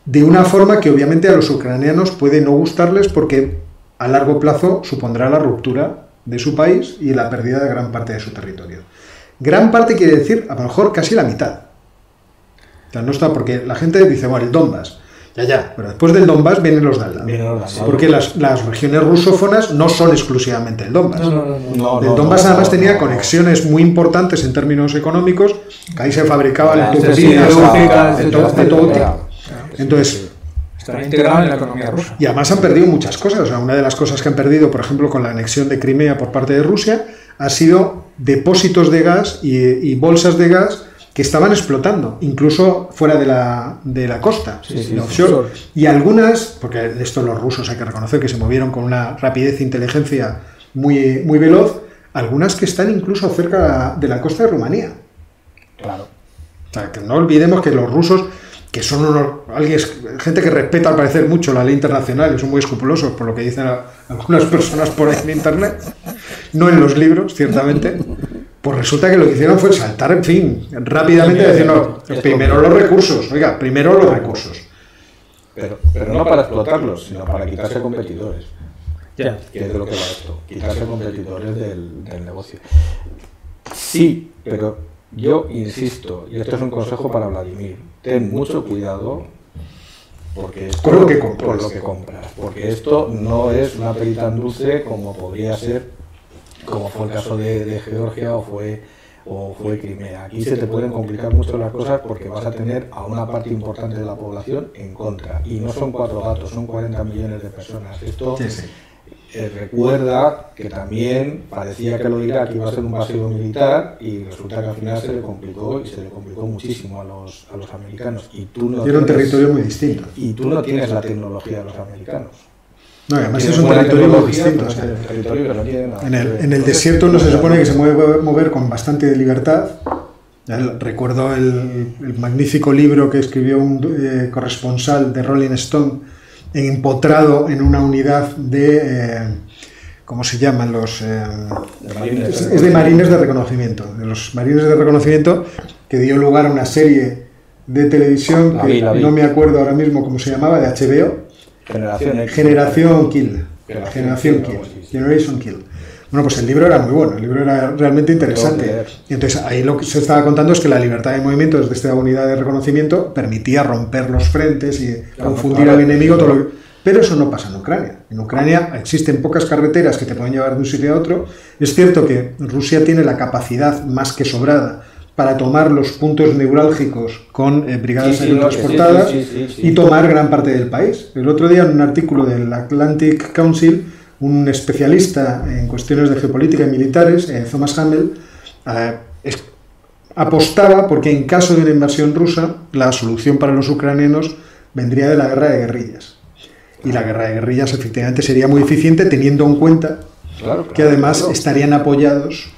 De una forma que obviamente a los ucranianos puede no gustarles porque a largo plazo supondrá la ruptura de su país y la pérdida de gran parte de su territorio. Gran parte quiere decir, a lo mejor, casi la mitad. O sea, no está, porque la gente dice, bueno, el Donbass. Ya, pero después del Donbass vienen los de al lado. Porque las regiones rusófonas no son exclusivamente el Donbass. El Donbass además tenía conexiones muy importantes en términos económicos, que ahí se fabricaban turbinas de todo tipo. Entonces, está integrado en la economía rusa. Y además han perdido muchas cosas. O sea, una de las cosas que han perdido, por ejemplo, con la anexión de Crimea por parte de Rusia, ha sido depósitos de gas y bolsas de gas que estaban explotando, incluso fuera de la costa, offshore. Y algunas, porque esto los rusos hay que reconocer que se movieron con una rapidez e inteligencia muy, muy veloz, algunas que están incluso cerca de la costa de Rumanía. Claro. O sea, que no olvidemos que los rusos, que son gente que respeta al parecer mucho la ley internacional y son muy escrupulosos por lo que dicen algunas personas por ahí en internet, no en los libros, ciertamente, pues resulta que lo que hicieron fue saltar, en fin, rápidamente diciendo, primero los recursos, primero los recursos. Pero no para explotarlos, sino para quitarse competidores. Que es de lo que va esto, quitarse competidores del negocio. Sí, pero yo insisto, y esto es un consejo para Vladimir, ten mucho cuidado con lo que compras, porque esto no es una perita en dulce como podría ser, como fue el caso de Georgia o fue Crimea. Aquí se te pueden complicar mucho las cosas porque vas a tener a una parte importante de la población en contra, y no son 4 gatos, son 40 millones de personas. Esto recuerda que también parecía que lo de Irak iba a ser un paseo militar y resulta que al final se le complicó muchísimo a los americanos. Y tú no tiene un territorio muy distinto. Y tú no tienes la tecnología de los americanos. No, además es un territorio muy distinto. O sea, en el desierto no se supone que se puede mover con bastante libertad. Recuerdo el magnífico libro que escribió un corresponsal de Rolling Stone, empotrado en una unidad de, ¿cómo se llaman? Es de marines de reconocimiento. De los marines de reconocimiento, que dio lugar a una serie de televisión que no me acuerdo ahora mismo cómo se llamaba, de HBO. Generation Kill. Generation Kill. Bueno, pues el libro era muy bueno, el libro era realmente interesante. Y entonces ahí lo que se estaba contando es que la libertad de movimiento desde esta unidad de reconocimiento permitía romper los frentes y confundir al enemigo. Pero eso no pasa en Ucrania. En Ucrania existen pocas carreteras que te pueden llevar de un sitio a otro. Es cierto que Rusia tiene la capacidad más que sobrada para tomar los puntos neurálgicos con brigadas aerotransportadas y tomar gran parte del país. El otro día, en un artículo del Atlantic Council, un especialista en cuestiones de geopolítica y militares, Thomas Hamel, apostaba porque en caso de una invasión rusa, la solución para los ucranianos vendría de la guerra de guerrillas. Y la guerra de guerrillas efectivamente sería muy eficiente, teniendo en cuenta que además estarían apoyados,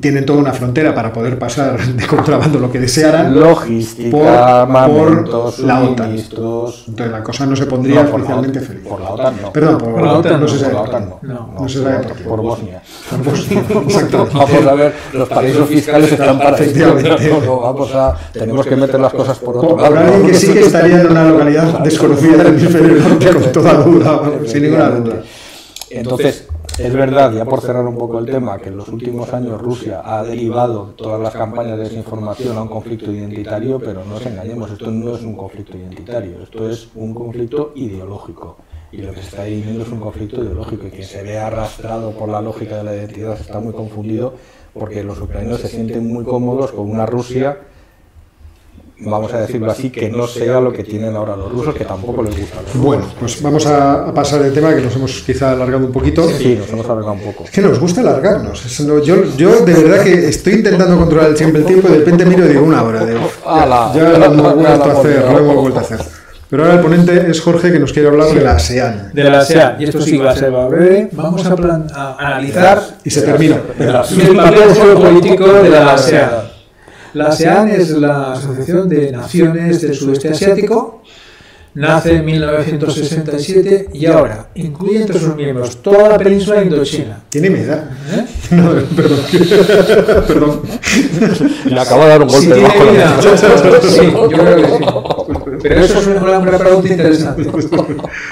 tienen toda una frontera para poder pasar de contrabando lo que desearan, logística, por la OTAN. Entonces la cosa no se pondría especialmente feliz. Por la OTAN no. Perdón, por la OTAN no se sabe. No se sabe por qué. Por Bosnia. Exactamente. Vamos a ver, los paraísos fiscales están para efectivamente. Tenemos que meter las cosas por otro lado. Habrá alguien que sí que estaría en una localidad desconocida del hemisferio norte con toda duda, sin ninguna duda. Entonces, es verdad, ya por cerrar un poco el tema, que en los últimos años Rusia ha derivado todas las campañas de desinformación a un conflicto identitario, pero no nos engañemos, esto no es un conflicto identitario, esto es un conflicto ideológico. Y lo que se está viviendo es un conflicto ideológico, y quien se ve arrastrado por la lógica de la identidad está muy confundido, porque los ucranianos se sienten muy cómodos con una Rusia, vamos a decirlo así, que no sea lo que tienen ahora los rusos, que tampoco les gusta. Bueno, pues vamos a pasar el tema, que nos hemos quizá alargado un poquito. Sí, nos hemos alargado un poco. Es que nos gusta alargarnos. Yo de verdad que estoy intentando controlar siempre el tiempo y de repente miro y digo una hora. Ya lo hemos vuelto a hacer. Pero ahora el ponente es Jorge, que nos quiere hablar de la ASEAN. De la ASEAN, y esto sí va a ser breve. Vamos a analizar y se termina. El papel geopolítico de la ASEAN. La ASEAN es la Asociación de Naciones del Sudeste Asiático, nace en 1967 y ahora incluye entre sus miembros toda la península de Indochina. ¿Tiene mi edad? No, perdón. Le acabo de dar un golpe debajo de la mesa. Sí, yo creo que sí. Pero eso es una pregunta interesante.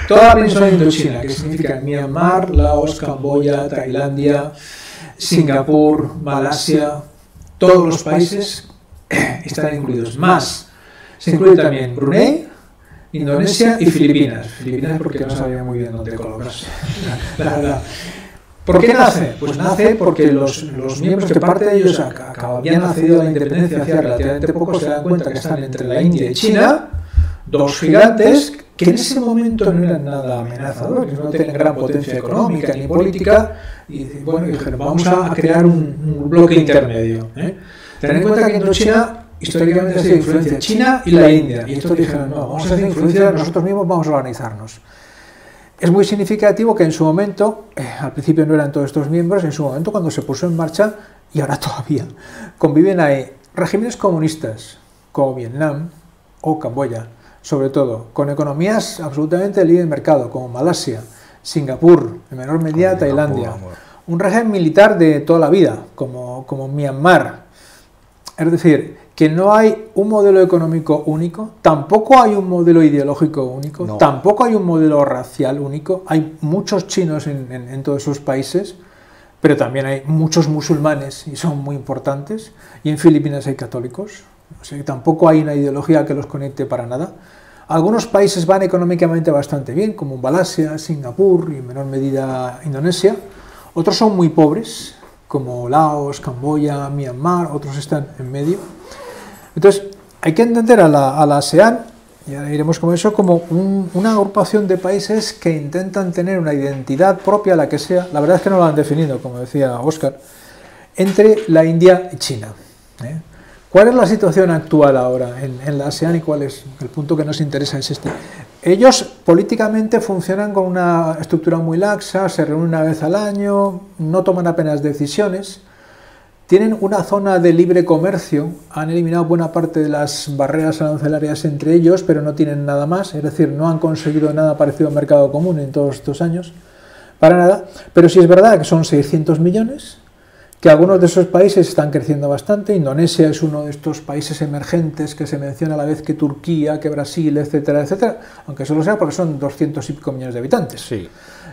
Toda la península de Indochina, que significa Myanmar, Laos, Camboya, Tailandia, Singapur, Malasia, todos los países están incluidos. Más, se incluye también Brunei, Indonesia y Filipinas. Filipinas porque no sabía muy bien dónde colocarse. La verdad. ¿Por qué nace? Pues nace porque los miembros que parte de ellos habían accedido a la independencia hace relativamente poco, se dan cuenta que están entre la India y China, dos gigantes que en ese momento no eran nada amenazadores, no tienen gran potencia económica ni política, y bueno, dijeron, vamos a crear un bloque intermedio. Ten en cuenta que Indochina históricamente ha sido influencia de China y la India, y estos dijeron, no, vamos a hacer influencia, nosotros mismos vamos a organizarnos. Es muy significativo que en su momento, al principio no eran todos estos miembros, en su momento cuando se puso en marcha, y ahora todavía, conviven ahí regímenes comunistas, como Vietnam o Camboya, sobre todo, con economías absolutamente de libre mercado, como Malasia, Singapur, en menor medida Tailandia, un régimen militar de toda la vida, como Myanmar. Es decir, que no hay un modelo económico único, tampoco hay un modelo ideológico único, no. Tampoco hay un modelo racial único. Hay muchos chinos en todos esos países, pero también hay muchos musulmanes y son muy importantes, y en Filipinas hay católicos, o sea que tampoco hay una ideología que los conecte para nada. Algunos países van económicamente bastante bien, como Malasia, Singapur y en menor medida Indonesia. Otros son muy pobres, como Laos, Camboya, Myanmar, otros están en medio. Entonces, hay que entender a la ASEAN, y ahora iremos con eso, como una agrupación de países que intentan tener una identidad propia, la que sea, la verdad es que no la han definido, como decía Óscar, entre la India y China. ¿Cuál es la situación actual ahora en la ASEAN y cuál es el punto que nos interesa? Es este. Ellos políticamente funcionan con una estructura muy laxa, se reúnen una vez al año, no toman apenas decisiones, tienen una zona de libre comercio, han eliminado buena parte de las barreras arancelarias entre ellos, pero no tienen nada más, es decir, no han conseguido nada parecido al mercado común en todos estos años, para nada, pero sí es verdad que son 600 millones, que algunos de esos países están creciendo bastante. Indonesia es uno de estos países emergentes que se menciona a la vez que Turquía, que Brasil, etcétera, etcétera, aunque solo sea porque son 200 y pico millones de habitantes. Sí.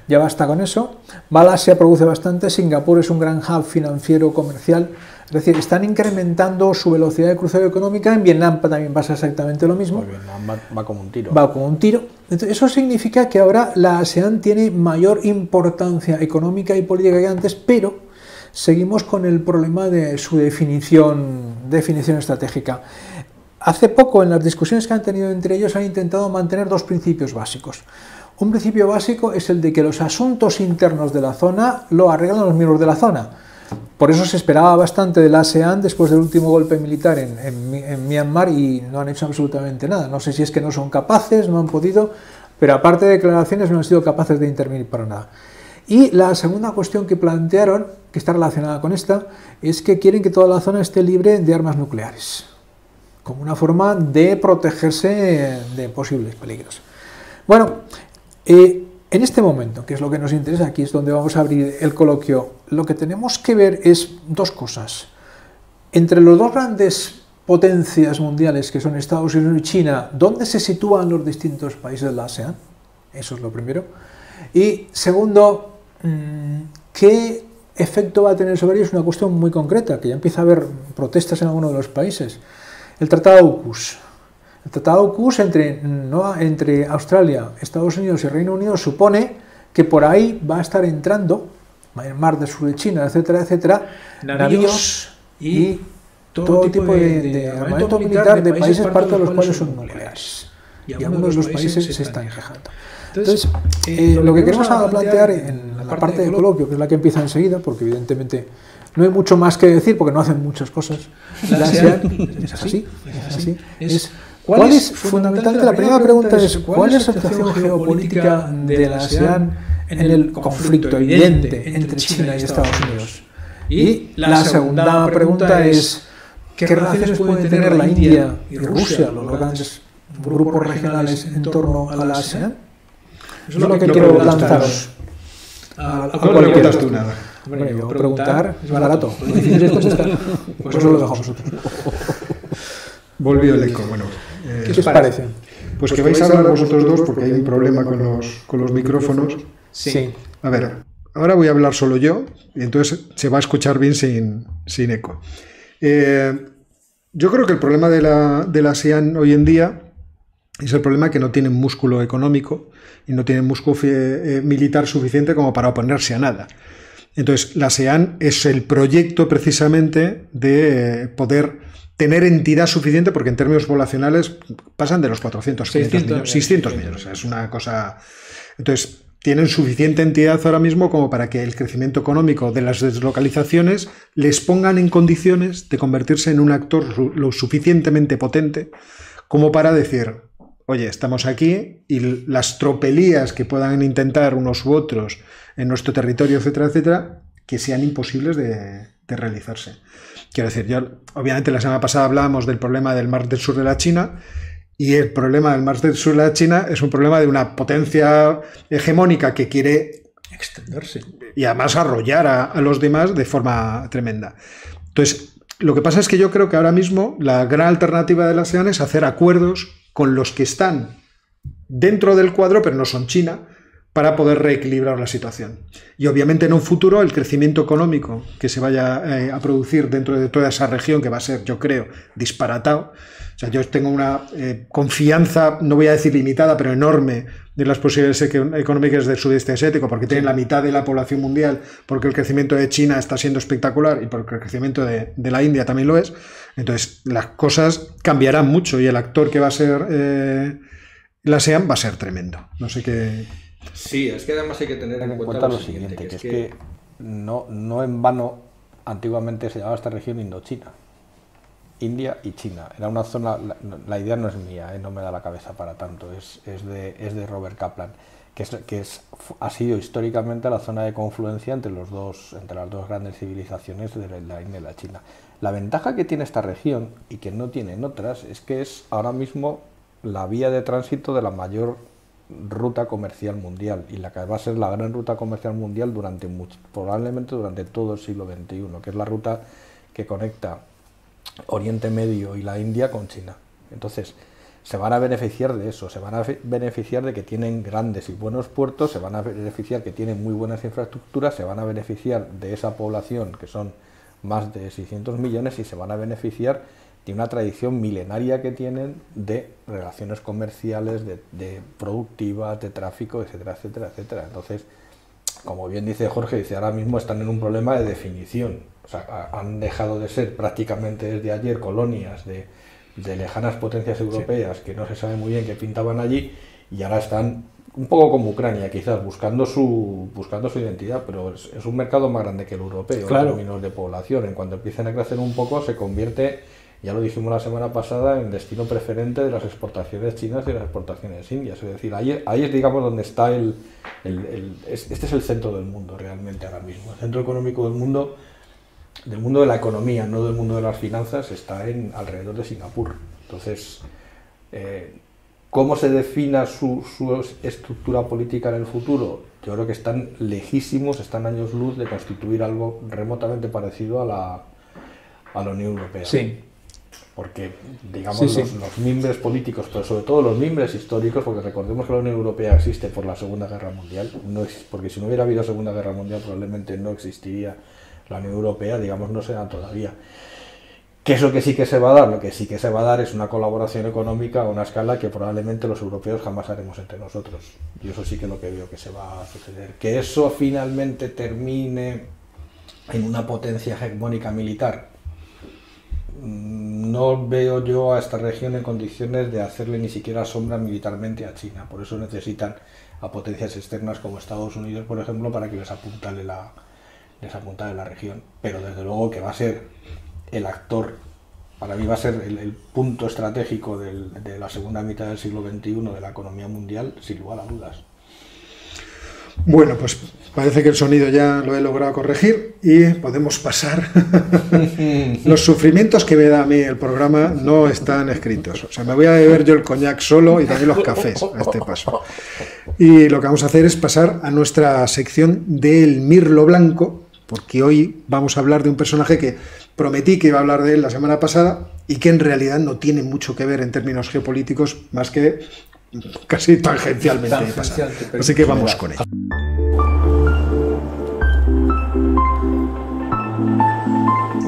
Ya basta con eso. Malasia produce bastante, Singapur es un gran hub financiero comercial, es decir, están incrementando su velocidad de crucero económica. En Vietnam también pasa exactamente lo mismo. Vietnam va como un tiro. Va como un tiro. Entonces, eso significa que ahora la ASEAN tiene mayor importancia económica y política que antes, pero seguimos con el problema de su definición estratégica. Hace poco, en las discusiones que han tenido entre ellos, han intentado mantener dos principios básicos. Un principio básico es el de que los asuntos internos de la zona lo arreglan los miembros de la zona. Por eso se esperaba bastante de la ASEAN después del último golpe militar en Myanmar y no han hecho absolutamente nada. No sé si es que no son capaces, no han podido, pero aparte de declaraciones no han sido capaces de intervenir para nada. Y la segunda cuestión que plantearon, que está relacionada con esta, es que quieren que toda la zona esté libre de armas nucleares, como una forma de protegerse de posibles peligros. Bueno, en este momento, que es lo que nos interesa, aquí es donde vamos a abrir el coloquio, lo que tenemos que ver es dos cosas. Entre los dos grandes potencias mundiales, que son Estados Unidos y China, ¿dónde se sitúan los distintos países de la ASEAN? Eso es lo primero. Y segundo, ¿qué efecto va a tener sobre ellos? Una cuestión muy concreta, que ya empieza a haber protestas en algunos de los países. El Tratado AUKUS. El Tratado AUKUS entre Australia, Estados Unidos y Reino Unido supone que por ahí va a estar entrando, Mar del Sur de China, etcétera, etcétera, navíos y todo tipo de armamento militar de países parte de los cuales son nucleares. Y algunos de los países se están quejando. Entonces, lo que queremos plantear en la parte del coloquio, que es la que empieza enseguida, porque evidentemente no hay mucho más que decir, porque no hacen muchas cosas, la ASEAN es así, ¿cuál es, fundamentalmente, la primera pregunta es, ¿cuál es la situación geopolítica de la ASEAN en el conflicto evidente entre China y Estados Unidos? Y la segunda pregunta es, ¿qué relaciones pueden tener la India y Rusia, los grandes grupos regionales, en torno a la ASEAN? Eso es lo que quiero lanzaros. No preguntas tú nada. Hombre, yo preguntar es barato. Lo difícil es contestar. Pues eso lo dejo a vosotros. Volvió el eco. Bueno, ¿qué os parece? Pues que vais a hablar vosotros dos porque hay un problema con los micrófonos. Sí. A ver, ahora voy a hablar solo yo y entonces se va a escuchar bien sin eco. Yo creo que el problema de la ASEAN hoy en día es el problema que no tienen músculo económico y no tienen músculo militar suficiente como para oponerse a nada. Entonces, la ASEAN es el proyecto precisamente de poder tener entidad suficiente, porque en términos poblacionales pasan de los 400, 600 millones. Es una cosa... Entonces, tienen suficiente entidad ahora mismo como para que el crecimiento económico de las deslocalizaciones les pongan en condiciones de convertirse en un actor lo suficientemente potente como para decir, oye, estamos aquí y las tropelías que puedan intentar unos u otros en nuestro territorio, etcétera, etcétera, que sean imposibles de realizarse. Quiero decir, obviamente la semana pasada hablábamos del problema del Mar del Sur de la China, y el problema del Mar del Sur de la China es un problema de una potencia hegemónica que quiere extenderse y además arrollar a los demás de forma tremenda. Entonces, lo que pasa es que yo creo que ahora mismo la gran alternativa de la ASEAN es hacer acuerdos con los que están dentro del cuadro, pero no son China, para poder reequilibrar la situación. Y obviamente en un futuro el crecimiento económico que se vaya a producir dentro de toda esa región, que va a ser, yo creo, disparatado. O sea, yo tengo una confianza, no voy a decir limitada, pero enorme, de las posibilidades económicas del sudeste asiático, porque tienen la mitad de la población mundial, porque el crecimiento de China está siendo espectacular y porque el crecimiento de la India también lo es. Entonces, las cosas cambiarán mucho y el actor que va a ser la ASEAN va a ser tremendo. No sé qué... Sí, es que además hay que tener en cuenta lo siguiente, que es que no en vano antiguamente se llamaba esta región Indochina. India y China. Era una zona, la idea no es mía, no me da la cabeza para tanto, es de Robert Kaplan, ha sido históricamente la zona de confluencia entre las dos grandes civilizaciones de la India y la China. La ventaja que tiene esta región y que no tienen otras es que es ahora mismo la vía de tránsito de la mayor ruta comercial mundial y la que va a ser la gran ruta comercial mundial probablemente durante todo el siglo XXI, que es la ruta que conecta Oriente Medio y la India con China. Entonces, se van a beneficiar de eso, se van a beneficiar de que tienen grandes y buenos puertos, se van a beneficiar que tienen muy buenas infraestructuras, se van a beneficiar de esa población, que son más de 600 millones, y se van a beneficiar de una tradición milenaria que tienen de relaciones comerciales, de productivas, de tráfico, etcétera, etcétera, etcétera. Entonces, como bien dice Jorge, ahora mismo están en un problema de definición. O sea, han dejado de ser prácticamente desde ayer colonias de lejanas potencias europeas que no se sabe muy bien qué pintaban allí, y ahora están un poco como Ucrania, quizás buscando su identidad, pero es un mercado más grande que el europeo, claro, en términos de población. En cuanto empiecen a crecer un poco, se convierte, ya lo dijimos la semana pasada, en destino preferente de las exportaciones chinas y de las exportaciones indias. Es decir, ahí es, digamos, donde está este es el centro del mundo realmente ahora mismo. El centro económico del mundo de la economía, no del mundo de las finanzas, está alrededor de Singapur. Entonces, ¿cómo se defina su estructura política en el futuro? Yo creo que están lejísimos, están años luz de constituir algo remotamente parecido a la Unión Europea. Sí. Porque, digamos, los mimbres políticos, pero sobre todo los mimbres históricos, porque recordemos que la Unión Europea existe por la Segunda Guerra Mundial, porque si no hubiera habido Segunda Guerra Mundial probablemente no existiría la Unión Europea, digamos, no se da todavía. ¿Qué es lo que sí que se va a dar? Lo que sí que se va a dar es una colaboración económica a una escala que probablemente los europeos jamás haremos entre nosotros. Y eso sí que es lo que veo que se va a suceder. Que eso finalmente termine en una potencia hegemónica militar, no veo yo a esta región en condiciones de hacerle ni siquiera sombra militarmente a China. Por eso necesitan a potencias externas como Estados Unidos, por ejemplo, para que les apuntale la región. Pero desde luego que va a ser el actor, para mí va a ser el punto estratégico de la segunda mitad del siglo XXI de la economía mundial, sin lugar a dudas. Bueno, pues parece que el sonido ya lo he logrado corregir y podemos pasar. Los sufrimientos que me da a mí el programa no están escritos. O sea, me voy a beber yo el coñac solo y también los cafés a este paso. Y lo que vamos a hacer es pasar a nuestra sección del Mirlo Blanco, porque hoy vamos a hablar de un personaje que prometí que iba a hablar de él la semana pasada y que en realidad no tiene mucho que ver en términos geopolíticos, más que casi tangencialmente. Así que vamos con él.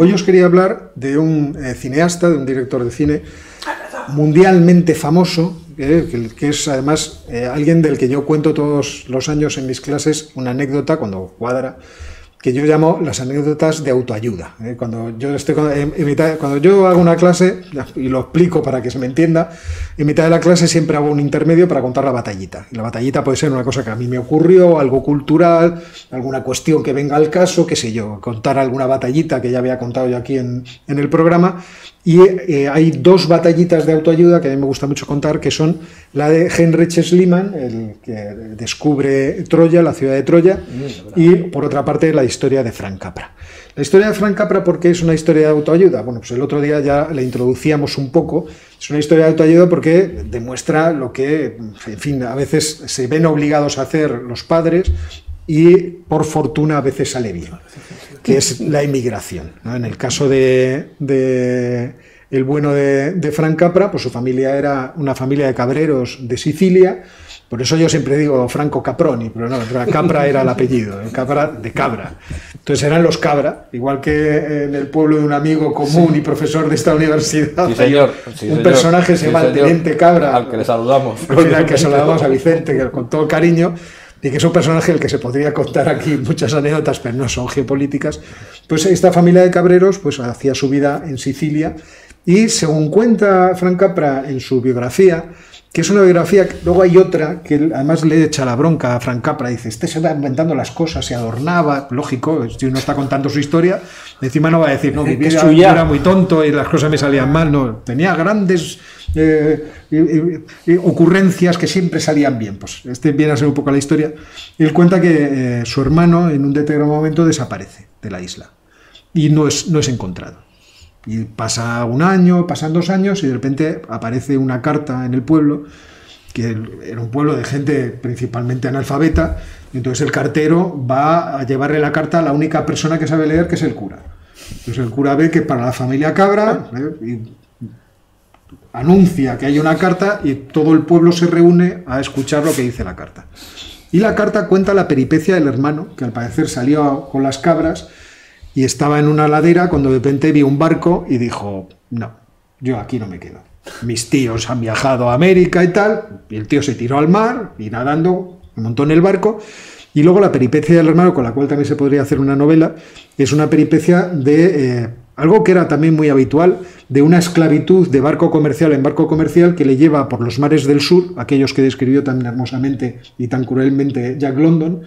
Hoy os quería hablar de un cineasta, de un director de cine mundialmente famoso, que es además alguien del que yo cuento todos los años en mis clases una anécdota cuando cuadra, que yo llamo las anécdotas de autoayuda. Cuando yo hago una clase, y lo explico para que se me entienda, en mitad de la clase siempre hago un intermedio para contar la batallita. Y la batallita puede ser una cosa que a mí me ocurrió, algo cultural, alguna cuestión que venga al caso, qué sé yo, contar alguna batallita que ya había contado yo aquí en el programa. Y hay dos batallitas de autoayuda que a mí me gusta mucho contar, que son la de Heinrich Schliemann, el que descubre Troya, la ciudad de Troya, y por otra parte la historia de Frank Capra. La historia de Frank Capra, ¿por qué es una historia de autoayuda? Bueno, pues el otro día ya la introducíamos un poco. Es una historia de autoayuda porque demuestra lo que, en fin, a veces se ven obligados a hacer los padres y por fortuna a veces sale bien, que es la inmigración, ¿no? En el caso de el bueno de Frank Capra, pues su familia era una familia de cabreros de Sicilia. Por eso yo siempre digo Franco Caproni, pero no, Capra era el apellido, Capra de cabra. Entonces eran los cabra, igual que en el pueblo de un amigo común y profesor de esta universidad. Sí, señor. Un personaje se llama el Teniente Cabra. Al que le saludamos. Al que saludamos a Vicente, que con todo cariño, y que es un personaje del que se podría contar aquí muchas anécdotas, pero no son geopolíticas. Pues esta familia de cabreros pues hacía su vida en Sicilia, y según cuenta Frank Capra en su biografía, que es una biografía, luego hay otra que además le echa la bronca a Frank Capra, dice, este se va inventando las cosas, se adornaba, lógico, si uno está contando su historia, encima no va a decir, no, mi vida era muy tonto y las cosas me salían mal, no, tenía grandes ocurrencias que siempre salían bien. Pues este viene a ser un poco la historia. Él cuenta que su hermano en un determinado momento desaparece de la isla y no es encontrado. Y pasa un año, pasan 2 años y de repente aparece una carta en el pueblo, que era un pueblo de gente principalmente analfabeta, y entonces el cartero va a llevarle la carta a la única persona que sabe leer, que es el cura. Entonces el cura ve que para la familia Cabra, y anuncia que hay una carta y todo el pueblo se reúne a escuchar lo que dice la carta. Y la carta cuenta la peripecia del hermano, que al parecer salió con las cabras y estaba en una ladera cuando de repente vio un barco y dijo, no, yo aquí no me quedo. Mis tíos han viajado a América y tal, y el tío se tiró al mar y nadando montó en el barco. Y luego la peripecia del hermano, con la cual también se podría hacer una novela, es una peripecia de algo que era también muy habitual, de una esclavitud de barco comercial en barco comercial que le lleva por los mares del sur, aquellos que describió tan hermosamente y tan cruelmente Jack London,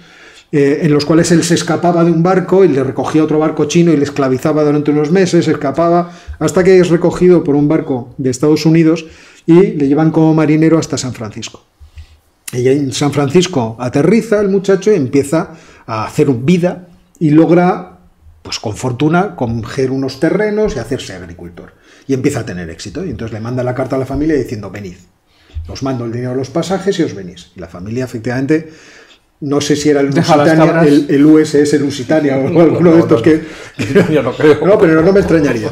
en los cuales él se escapaba de un barco y le recogía otro barco chino y le esclavizaba durante unos meses, escapaba, hasta que es recogido por un barco de Estados Unidos y le llevan como marinero hasta San Francisco. Y en San Francisco aterriza el muchacho y empieza a hacer vida y logra, pues con fortuna, coger unos terrenos y hacerse agricultor. Y empieza a tener éxito. Y entonces le manda la carta a la familia diciendo, venid, os mando el dinero de los pasajes y os venís. Y la familia, efectivamente, no sé si era el Lusitania, el USS Lusitania o alguno de estos que yo no creo. No, pero no me extrañaría.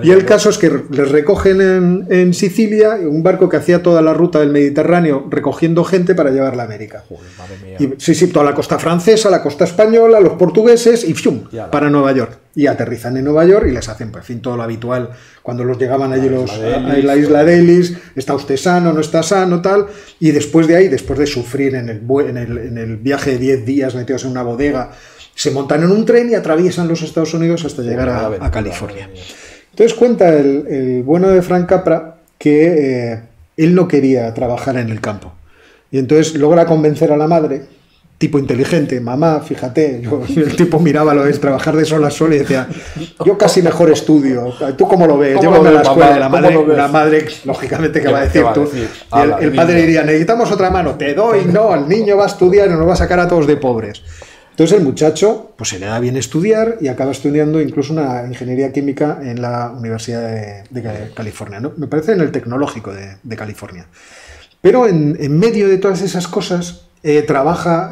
Y el caso es que les recogen en Sicilia un barco que hacía toda la ruta del Mediterráneo recogiendo gente para llevarla a América. Joder, madre mía. Y, sí, toda la costa francesa, la costa española, los portugueses y ¡fium! Para Nueva York. Y aterrizan en Nueva York y les hacen, pues, en fin, todo lo habitual. Cuando los llegaban allí a la isla de Ellis, está usted sano, no está sano, tal. Y después de ahí, después de sufrir en el viaje de 10 días metidos en una bodega, se montan en un tren y atraviesan los Estados Unidos hasta llegar a California. Entonces cuenta el bueno de Frank Capra que él no quería trabajar en el campo. Y entonces logra convencer a la madre, tipo inteligente, mamá, fíjate, el tipo miraba lo de trabajar de sol a sol y decía, yo casi mejor estudio, ¿tú cómo lo ves? Llévame a la escuela. La madre, lógicamente, ¿qué va a decir tú? Y el padre diría, necesitamos otra mano, te doy, no, el niño va a estudiar y nos va a sacar a todos de pobres. Entonces el muchacho pues se le da bien estudiar y acaba estudiando incluso una ingeniería química en la Universidad de California, ¿no? Me parece en el Tecnológico de California. Pero en medio de todas esas cosas trabaja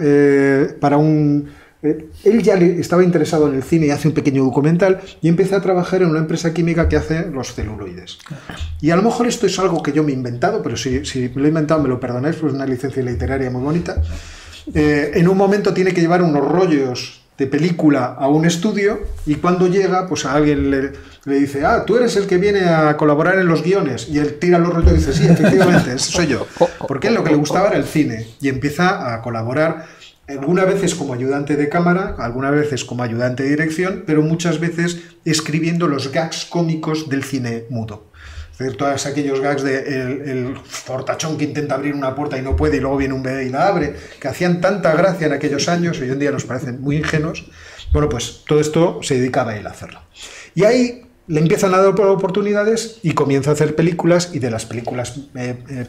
para un... él ya estaba interesado en el cine y hace un pequeño documental y empieza a trabajar en una empresa química que hace los celuloides. Y a lo mejor esto es algo que yo me he inventado, pero si me lo he inventado me lo perdonáis, pues es una licencia literaria muy bonita. En un momento tiene que llevar unos rollos de película a un estudio y cuando llega, pues a alguien le dice, ah, tú eres el que viene a colaborar en los guiones, y él tira los rollos y dice, sí, efectivamente, ese soy yo, porque lo que le gustaba era el cine, y empieza a colaborar algunas veces como ayudante de cámara, algunas veces como ayudante de dirección, pero muchas veces escribiendo los gags cómicos del cine mudo. Es decir, todos aquellos gags de el fortachón que intenta abrir una puerta y no puede y luego viene un bebé y la abre, que hacían tanta gracia en aquellos años y hoy en día nos parecen muy ingenuos. Bueno, pues todo esto se dedicaba a él a hacerlo. Y ahí le empiezan a dar oportunidades y comienza a hacer películas, y de las películas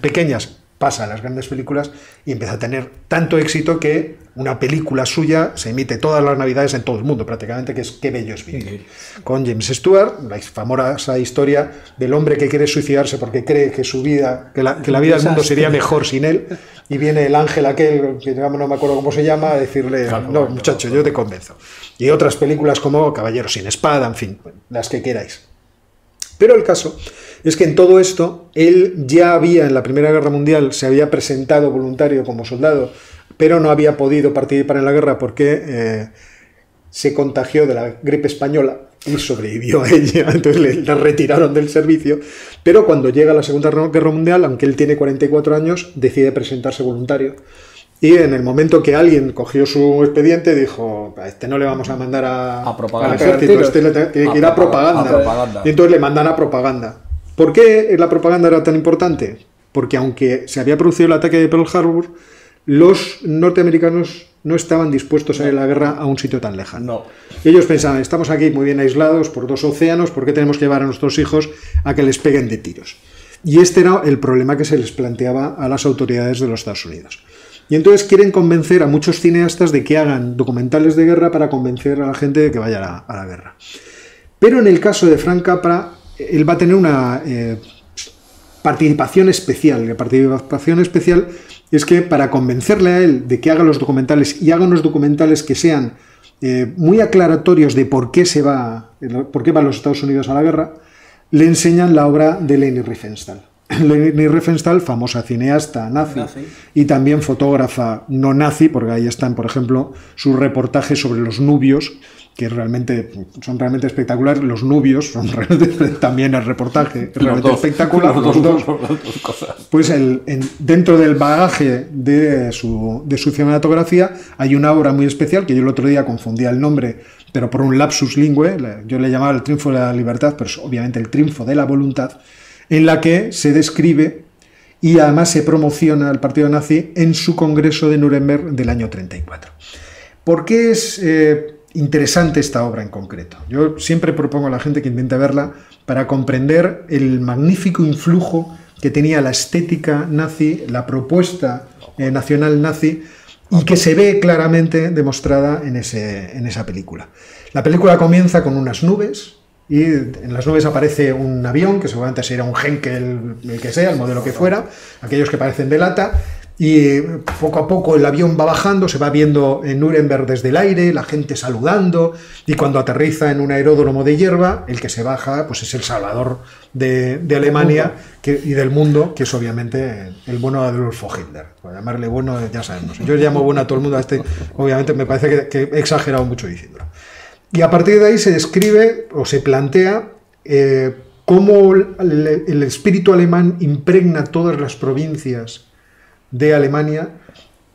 pequeñas pasa a las grandes películas y empieza a tener tanto éxito que una película suya se emite todas las navidades en todo el mundo prácticamente, que es Qué bello es vivir, con James Stewart, la famosa historia del hombre que quiere suicidarse porque cree que su vida, que la vida del mundo sería mejor sin él, y viene el ángel aquel, que digamos, no me acuerdo cómo se llama, a decirle, no muchacho, yo te convenzo. Y otras películas como Caballero sin espada, en fin, las que queráis. Pero el caso es que en todo esto, él ya había, en la Primera Guerra Mundial, se había presentado voluntario como soldado, pero no había podido participar en la guerra porque se contagió de la gripe española y sobrevivió a ella, entonces le retiraron del servicio. Pero cuando llega la Segunda Guerra Mundial, aunque él tiene 44 años, decide presentarse voluntario. Y en el momento que alguien cogió su expediente, dijo, a este no le vamos a mandar al ejército, este tiene que ir a propaganda. Y entonces le mandan a propaganda. ¿Por qué la propaganda era tan importante? Porque aunque se había producido el ataque de Pearl Harbor, los norteamericanos no estaban dispuestos a ir a la guerra a un sitio tan lejano. No. Ellos pensaban, estamos aquí muy bien aislados por 2 océanos, ¿por qué tenemos que llevar a nuestros hijos a que les peguen de tiros? Y este era el problema que se les planteaba a las autoridades de los Estados Unidos. Y entonces quieren convencer a muchos cineastas de que hagan documentales de guerra para convencer a la gente de que vaya a la guerra. Pero en el caso de Frank Capra, él va a tener una participación especial. La participación especial es que para convencerle a él de que haga los documentales, y haga unos documentales que sean muy aclaratorios de por qué van los Estados Unidos a la guerra, le enseñan la obra de Leni Riefenstahl. Leni Riefenstahl, famosa cineasta nazi y también fotógrafa no nazi, porque ahí están, por ejemplo, sus reportajes sobre los nubios, que son realmente espectaculares. Los nubios son también el reportaje realmente espectacular. Los dos cosas. Pues dentro del bagaje de su cinematografía hay una obra muy especial, que yo el otro día confundía el nombre, pero por un lapsus lingüe, yo le llamaba el triunfo de la libertad, pero es obviamente el triunfo de la voluntad, en la que se describe y además se promociona al partido nazi en su congreso de Nuremberg del año 34. ¿Por qué es interesante esta obra en concreto? Yo siempre propongo a la gente que intente verla para comprender el magnífico influjo que tenía la estética nazi, la propuesta nacional nazi, y que se ve claramente demostrada en esa película. La película comienza con unas nubes, y en las nubes aparece un avión, que seguramente será un Henkel, el que sea, el modelo que fuera, aquellos que parecen de lata, y poco a poco el avión va bajando, se va viendo en Nuremberg desde el aire, la gente saludando, y cuando aterriza en un aeródromo de hierba, el que se baja pues es el salvador de Alemania y del mundo, que es obviamente el bueno de Adolfo Hitler. Por llamarle bueno, ya sabemos. Yo llamo bueno a todo el mundo, a este obviamente me parece que he exagerado mucho diciéndolo. Y a partir de ahí se describe o se plantea cómo el espíritu alemán impregna todas las provincias de Alemania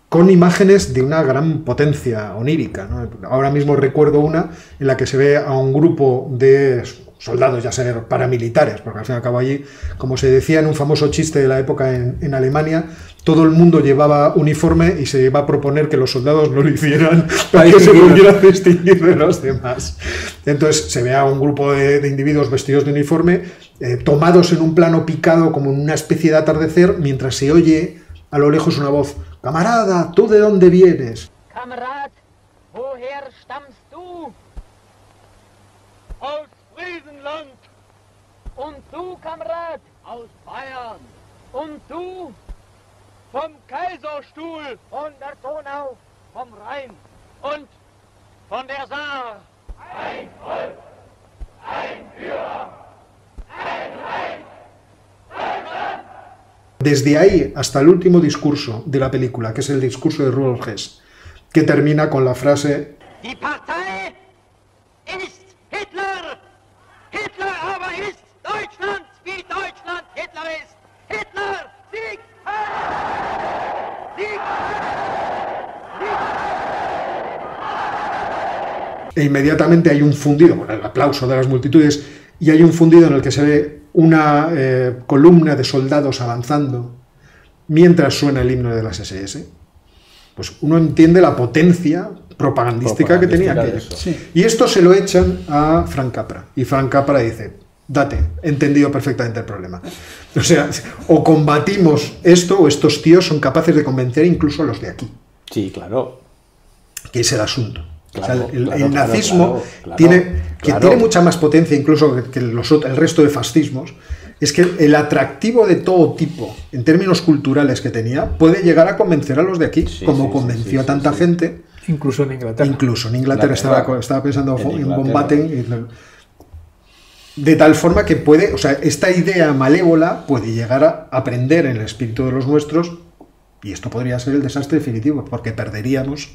con imágenes de una gran potencia onírica, ¿no? Ahora mismo recuerdo una en la que se ve a un grupo de soldados, ya sean paramilitares, porque al fin y al cabo allí, como se decía en un famoso chiste de la época en Alemania, todo el mundo llevaba uniforme y se iba a proponer que los soldados no lo hicieran para que se pudiera distinguir de los demás. Entonces se ve a un grupo de individuos vestidos de uniforme, tomados en un plano picado como en una especie de atardecer, mientras se oye a lo lejos una voz: «Camarada, ¿tú de dónde vienes?» «Kamerad, woher stammst du?» «Aus Friesenland.» «Und du, Kamerad?» «Aus Bayern.» «Und du?» «Vom Kaiserstuhl.» «Von der Donau.» «Vom Rhein.» «Und von der Saar.» «Ein Volk, ein Führer, ein Reich, ein Land.» Desde ahí hasta el último discurso de la película, que es el discurso de Rudolf Hess, que termina con la frase: Die Paz e inmediatamente hay un fundido, bueno, el aplauso de las multitudes, y hay un fundido en el que se ve una columna de soldados avanzando mientras suena el himno de las SS, pues uno entiende la potencia propagandística que tenía aquello. Sí. Y esto se lo echan a Frank Capra, y Frank Capra dice: date, he entendido perfectamente el problema. O sea, o combatimos esto, o estos tíos son capaces de convencer incluso a los de aquí. Sí, claro. Que es el asunto. Claro, o sea, el nazismo tiene mucha más potencia incluso que el resto de fascismos. Es que el atractivo de todo tipo, en términos culturales que tenía, puede llegar a convencer a los de aquí, como convenció a tanta gente. Incluso en Inglaterra. Incluso en Inglaterra estaba pensando en von Batten. De tal forma que puede, o sea, esta idea malévola puede llegar a aprender en el espíritu de los nuestros, y esto podría ser el desastre definitivo, porque perderíamos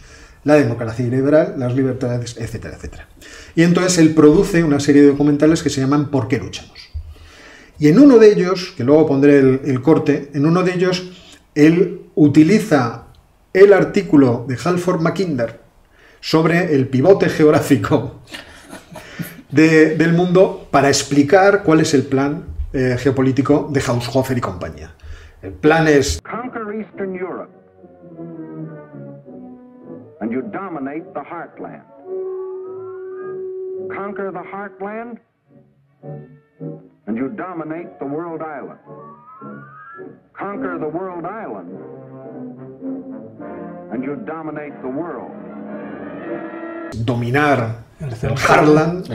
la democracia liberal, las libertades, etcétera, etcétera. Y entonces él produce una serie de documentales que se llaman ¿Por qué luchamos? Y en uno de ellos, que luego pondré el corte, en uno de ellos él utiliza el artículo de Halford Mackinder sobre el pivote geográfico del mundo para explicar cuál es el plan geopolítico de Haushofer y compañía. El plan es: conquer Eastern Europe and you dominate the heartland. Conquer the heartland and you dominate the world island. Conquer the world island and you dominate the world. Dominar el Harland,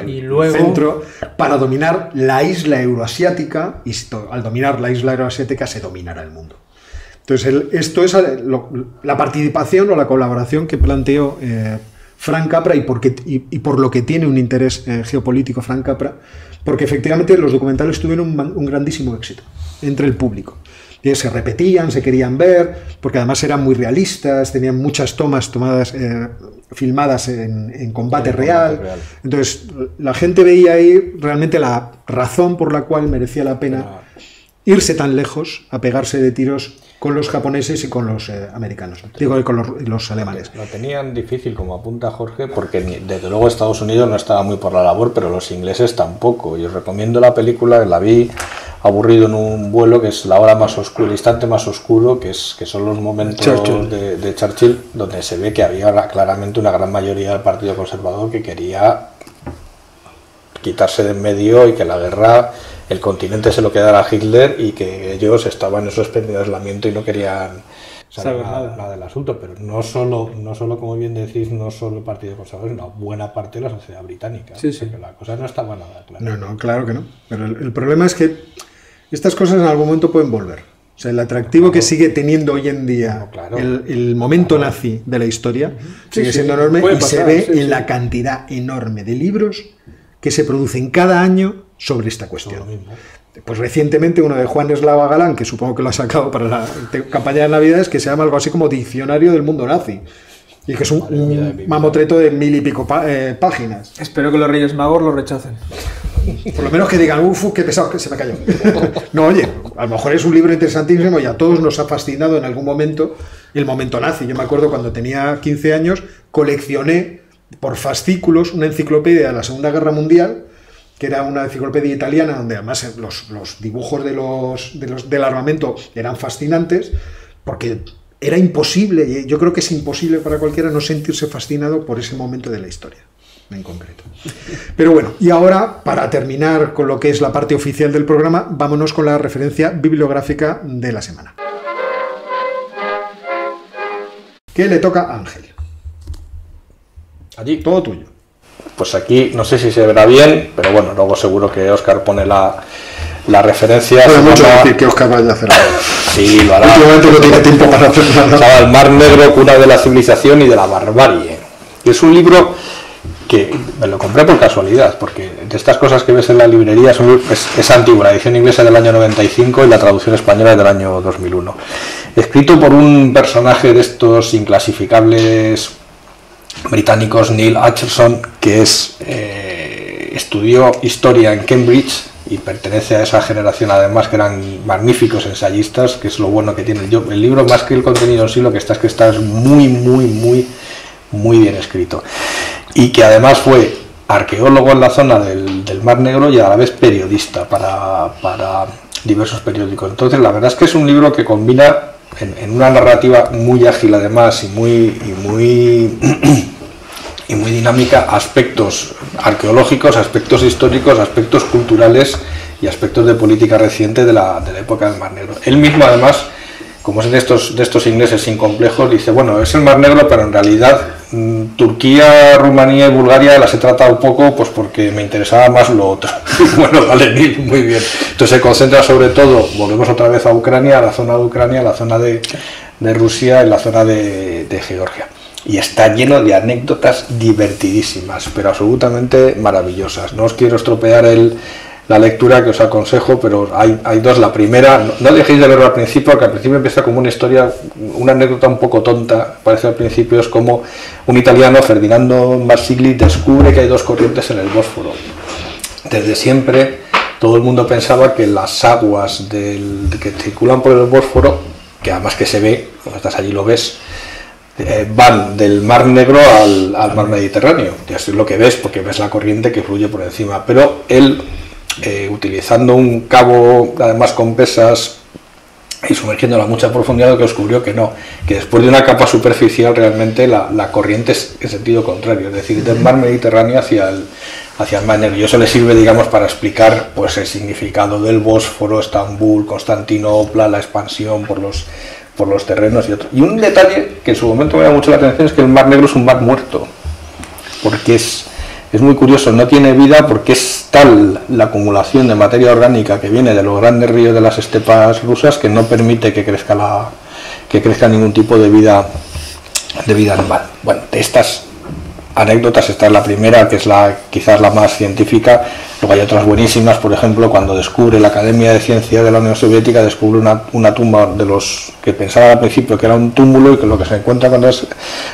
y luego el centro, para dominar la isla euroasiática, y al dominar la isla euroasiática se dominará el mundo. Entonces, esto es la participación o la colaboración que planteó Frank Capra, y por lo que tiene un interés geopolítico Frank Capra, porque efectivamente los documentales tuvieron un grandísimo éxito entre el público. Y se repetían, se querían ver, porque además eran muy realistas, tenían muchas filmadas en combate real. Entonces, la gente veía ahí realmente la razón por la cual merecía la pena irse tan lejos a pegarse de tiros con los japoneses y con los americanos, digo, con los alemanes. Lo tenían difícil, como apunta Jorge, porque desde luego Estados Unidos no estaba muy por la labor, pero los ingleses tampoco. Y os recomiendo la película, la vi aburrido en un vuelo, que es La hora más oscura, el instante más oscuro, que son los momentos de Churchill, donde se ve que había claramente una gran mayoría del Partido Conservador que quería quitarse de en medio y que la guerra, el continente se lo quedara a Hitler, y que ellos estaban en su espléndido aislamiento y no querían saber nada del asunto. Pero no solo, como bien decís, no solo el Partido Conservador, sino una parte de la sociedad británica. Sí, sí. La cosa no estaba nada clara. No, claro que no. Pero el problema es que estas cosas en algún momento pueden volver. O sea, el atractivo que sigue teniendo hoy en día el momento nazi de la historia sigue siendo enorme, y se ve en la cantidad enorme de libros que se producen cada año sobre esta cuestión. Pues recientemente uno de Juan Eslava Galán, que supongo que lo ha sacado para la campaña de Navidades, que se llama algo así como Diccionario del Mundo Nazi, y que es un mamotreto de 1000 y pico páginas. Espero que los Reyes Magos lo rechacen. Por lo menos que digan: uf, qué pesado, que se me cayó. No, oye, a lo mejor es un libro interesantísimo, y a todos nos ha fascinado en algún momento el momento nazi. Yo me acuerdo cuando tenía 15 años, coleccioné por fascículos una enciclopedia de la Segunda Guerra Mundial, que era una enciclopedia italiana, donde además los dibujos del armamento eran fascinantes, porque era imposible, yo creo que es imposible para cualquiera no sentirse fascinado por ese momento de la historia en concreto. Pero bueno, y ahora, para terminar con lo que es la parte oficial del programa, vámonos con la referencia bibliográfica de la semana, que le toca a Ángel. Allí. Todo tuyo. Pues aquí no sé si se verá bien, pero bueno, luego seguro que Óscar pone la referencia. Puede mucho decir que Óscar vaya a hacer algo. Sí, lo hará. Últimamente no tiene tiempo para hacer nada. El Mar Negro, cuna de la civilización y de la barbarie. Y es un libro que me lo compré por casualidad, porque de estas cosas que ves en la librería es antiguo, la edición inglesa del año 95 y la traducción española del año 2001. Escrito por un personaje de estos inclasificables británicos, Neil Acheson, que estudió historia en Cambridge y pertenece a esa generación, además, que eran magníficos ensayistas, que es lo bueno que tiene el libro, más que el contenido en sí. Lo que está es que está muy bien escrito. y que además fue arqueólogo en la zona del Mar Negro y a la vez periodista para diversos periódicos. Entonces la verdad es que es un libro que combina en una narrativa muy ágil además y muy dinámica aspectos arqueológicos, aspectos históricos, aspectos culturales y aspectos de política reciente de la época del Mar Negro. Él mismo además, como es de estos ingleses sin complejos, dice, bueno, es el Mar Negro, pero en realidad Turquía, Rumanía y Bulgaria las he tratado un poco pues porque me interesaba más lo otro. Bueno, vale, muy bien. Entonces se concentra sobre todo, volvemos otra vez a Ucrania, a la zona de Ucrania, a la zona de Rusia y la zona de Georgia. Y está lleno de anécdotas divertidísimas, pero absolutamente maravillosas. No os quiero estropear la lectura, que os aconsejo, pero hay dos. La primera, no dejéis de verlo al principio, que al principio empieza como una historia, una anécdota un poco tonta, parece al principio, es como un italiano, Ferdinando Marsigli, descubre que hay dos corrientes en el Bósforo. Desde siempre todo el mundo pensaba que las aguas que circulan por el Bósforo, que además que se ve, cuando estás allí lo ves, van del Mar Negro al Mar Mediterráneo. Y así es lo que ves, porque ves la corriente que fluye por encima. Pero él, utilizando un cabo, además con pesas y sumergiéndolo a mucha profundidad, lo que descubrió que no, que después de una capa superficial realmente la corriente es en sentido contrario, es decir, del Mar Mediterráneo hacia el Mar Negro. Y eso le sirve, digamos, para explicar pues el significado del Bósforo, Estambul, Constantinopla, la expansión por los terrenos y otros. Y un detalle que en su momento me da mucho la atención es que el Mar Negro es un mar muerto, porque es muy curioso, no tiene vida porque es tal la acumulación de materia orgánica que viene de los grandes ríos de las estepas rusas que no permite que crezca ningún tipo de vida animal. Bueno, de estas anécdotas, esta es la primera, que es quizás la más científica. Luego hay otras buenísimas, por ejemplo, cuando descubre la Academia de Ciencias de la Unión Soviética, descubre una tumba de los que pensaban al principio que era un túmulo, y que lo que se encuentra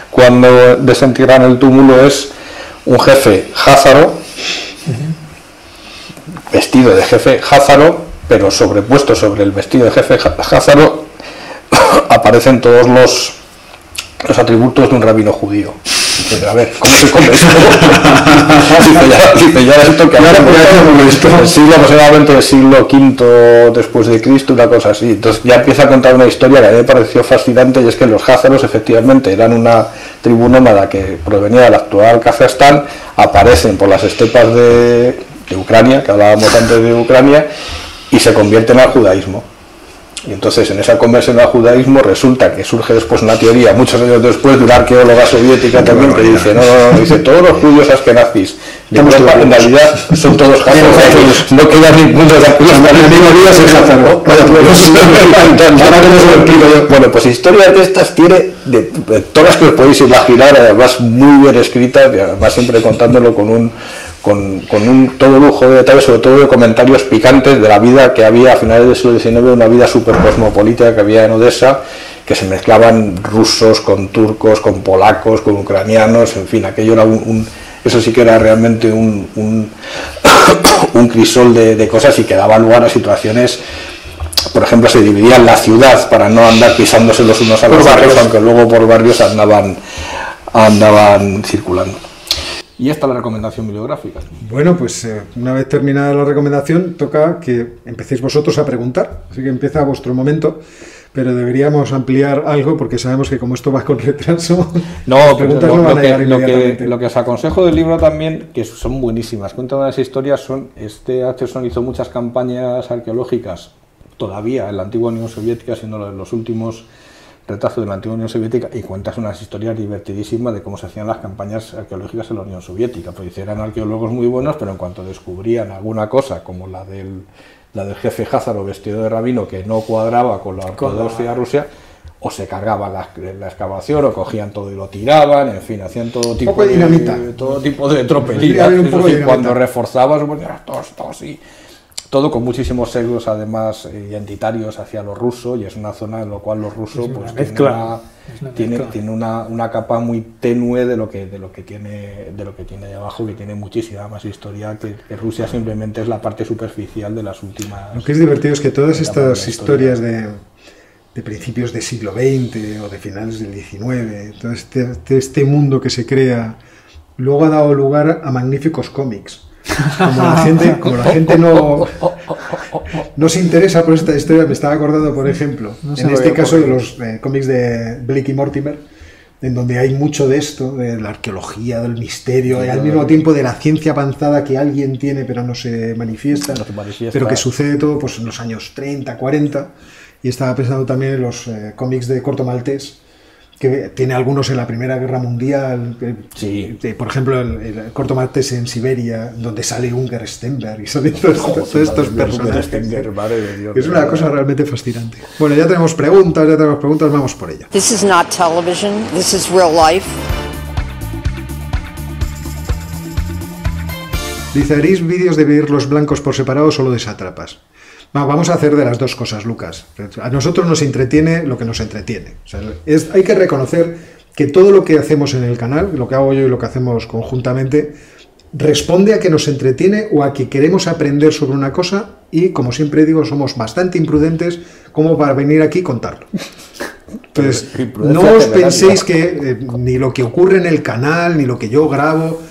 cuando desenterran el túmulo es un jefe házaro, vestido de jefe házaro, pero sobrepuesto sobre el vestido de jefe házaro aparecen todos los atributos de un rabino judío. Entonces, a ver, ¿cómo se come esto? Dice, ya esto que ahora el siglo aproximadamente del siglo V después de Cristo, una cosa así. Entonces ya empieza a contar una historia que a mí me pareció fascinante, y es que los házaros efectivamente eran una tribu nómada que provenía del actual Kazajstán, aparecen por las estepas de Ucrania, que hablábamos antes de Ucrania, y se convierten al judaísmo. Y entonces en esa conversión al judaísmo resulta que surge después una teoría, muchos años después, de una arqueóloga soviética también, que dice, no, dice, todos los judíos askenazis de Europa en realidad son todos házaros, no queda ninguno de las minorías en házaro. Bueno, pues historias de estas tiene de todas que os podéis imaginar, además muy bien escritas, y además siempre contándolo con un todo lujo de detalles, sobre todo de comentarios picantes de la vida que había a finales del siglo XIX, una vida súper cosmopolita que había en Odessa, que se mezclaban rusos con turcos, con polacos, con ucranianos, en fin, aquello era eso sí que era realmente un crisol de cosas, y que daba lugar a situaciones. Por ejemplo, se dividía la ciudad para no andar pisándose los unos a los barrios, aunque luego por barrios andaban circulando. Y esta es la recomendación bibliográfica. Bueno, pues una vez terminada la recomendación, toca que empecéis vosotros a preguntar. Así que empieza vuestro momento, pero deberíamos ampliar algo, porque sabemos que como esto va con retraso, no, preguntas no van a llegar inmediatamente. Lo que os aconsejo del libro también, que son buenísimas, cuentan unas historias, Acheson hizo muchas campañas arqueológicas todavía en la antigua Unión Soviética, siendo los últimos retazos de la antigua Unión Soviética, y cuentas unas historias divertidísimas de cómo se hacían las campañas arqueológicas en la Unión Soviética. Pues eran arqueólogos muy buenos, pero en cuanto descubrían alguna cosa, como la del jefe házaro vestido de rabino, que no cuadraba con la ortodoxia de Rusia, o se cargaban la excavación, o cogían todo y lo tiraban, en fin, hacían todo tipo de tropelías. Cuando reforzabas, todo así. Todo con muchísimos sesgos, además, identitarios hacia los rusos, y es una zona en la cual los rusos pues, tiene una capa muy tenue de lo que tiene debajo, que tiene muchísima más historia, que Rusia simplemente es la parte superficial de las últimas. Lo que es divertido es que todas estas historias de principios del siglo XX o de finales del XIX, todo este mundo que se crea luego ha dado lugar a magníficos cómics. Como la gente no se interesa por esta historia, me estaba acordando, por ejemplo, en este caso de los cómics de Blake y Mortimer, en donde hay mucho de esto, de la arqueología, del misterio, y al mismo tiempo de la ciencia avanzada que alguien tiene pero no se manifiesta, pero que sucede todo pues, en los años 30, 40, y estaba pensando también en los cómics de Corto Maltés, que tiene algunos en la Primera Guerra Mundial, por ejemplo el Corto Maltés en Siberia, donde sale Unger Stenberg y salen todos estos personajes. Es una cosa realmente fascinante. Bueno, ya tenemos preguntas, vamos por ello. This is not television, this is real life. Dice, ¿haréis vídeos de los blancos por separado o solo de sátrapas? No, vamos a hacer de las dos cosas, Lucas. A nosotros nos entretiene lo que nos entretiene. O sea, hay que reconocer que todo lo que hacemos en el canal, lo que hago yo y lo que hacemos conjuntamente, responde a que nos entretiene o a que queremos aprender sobre una cosa y, como siempre digo, somos bastante imprudentes como para venir aquí y contarlo. Entonces, no os penséis que ni lo que ocurre en el canal, ni lo que yo grabo,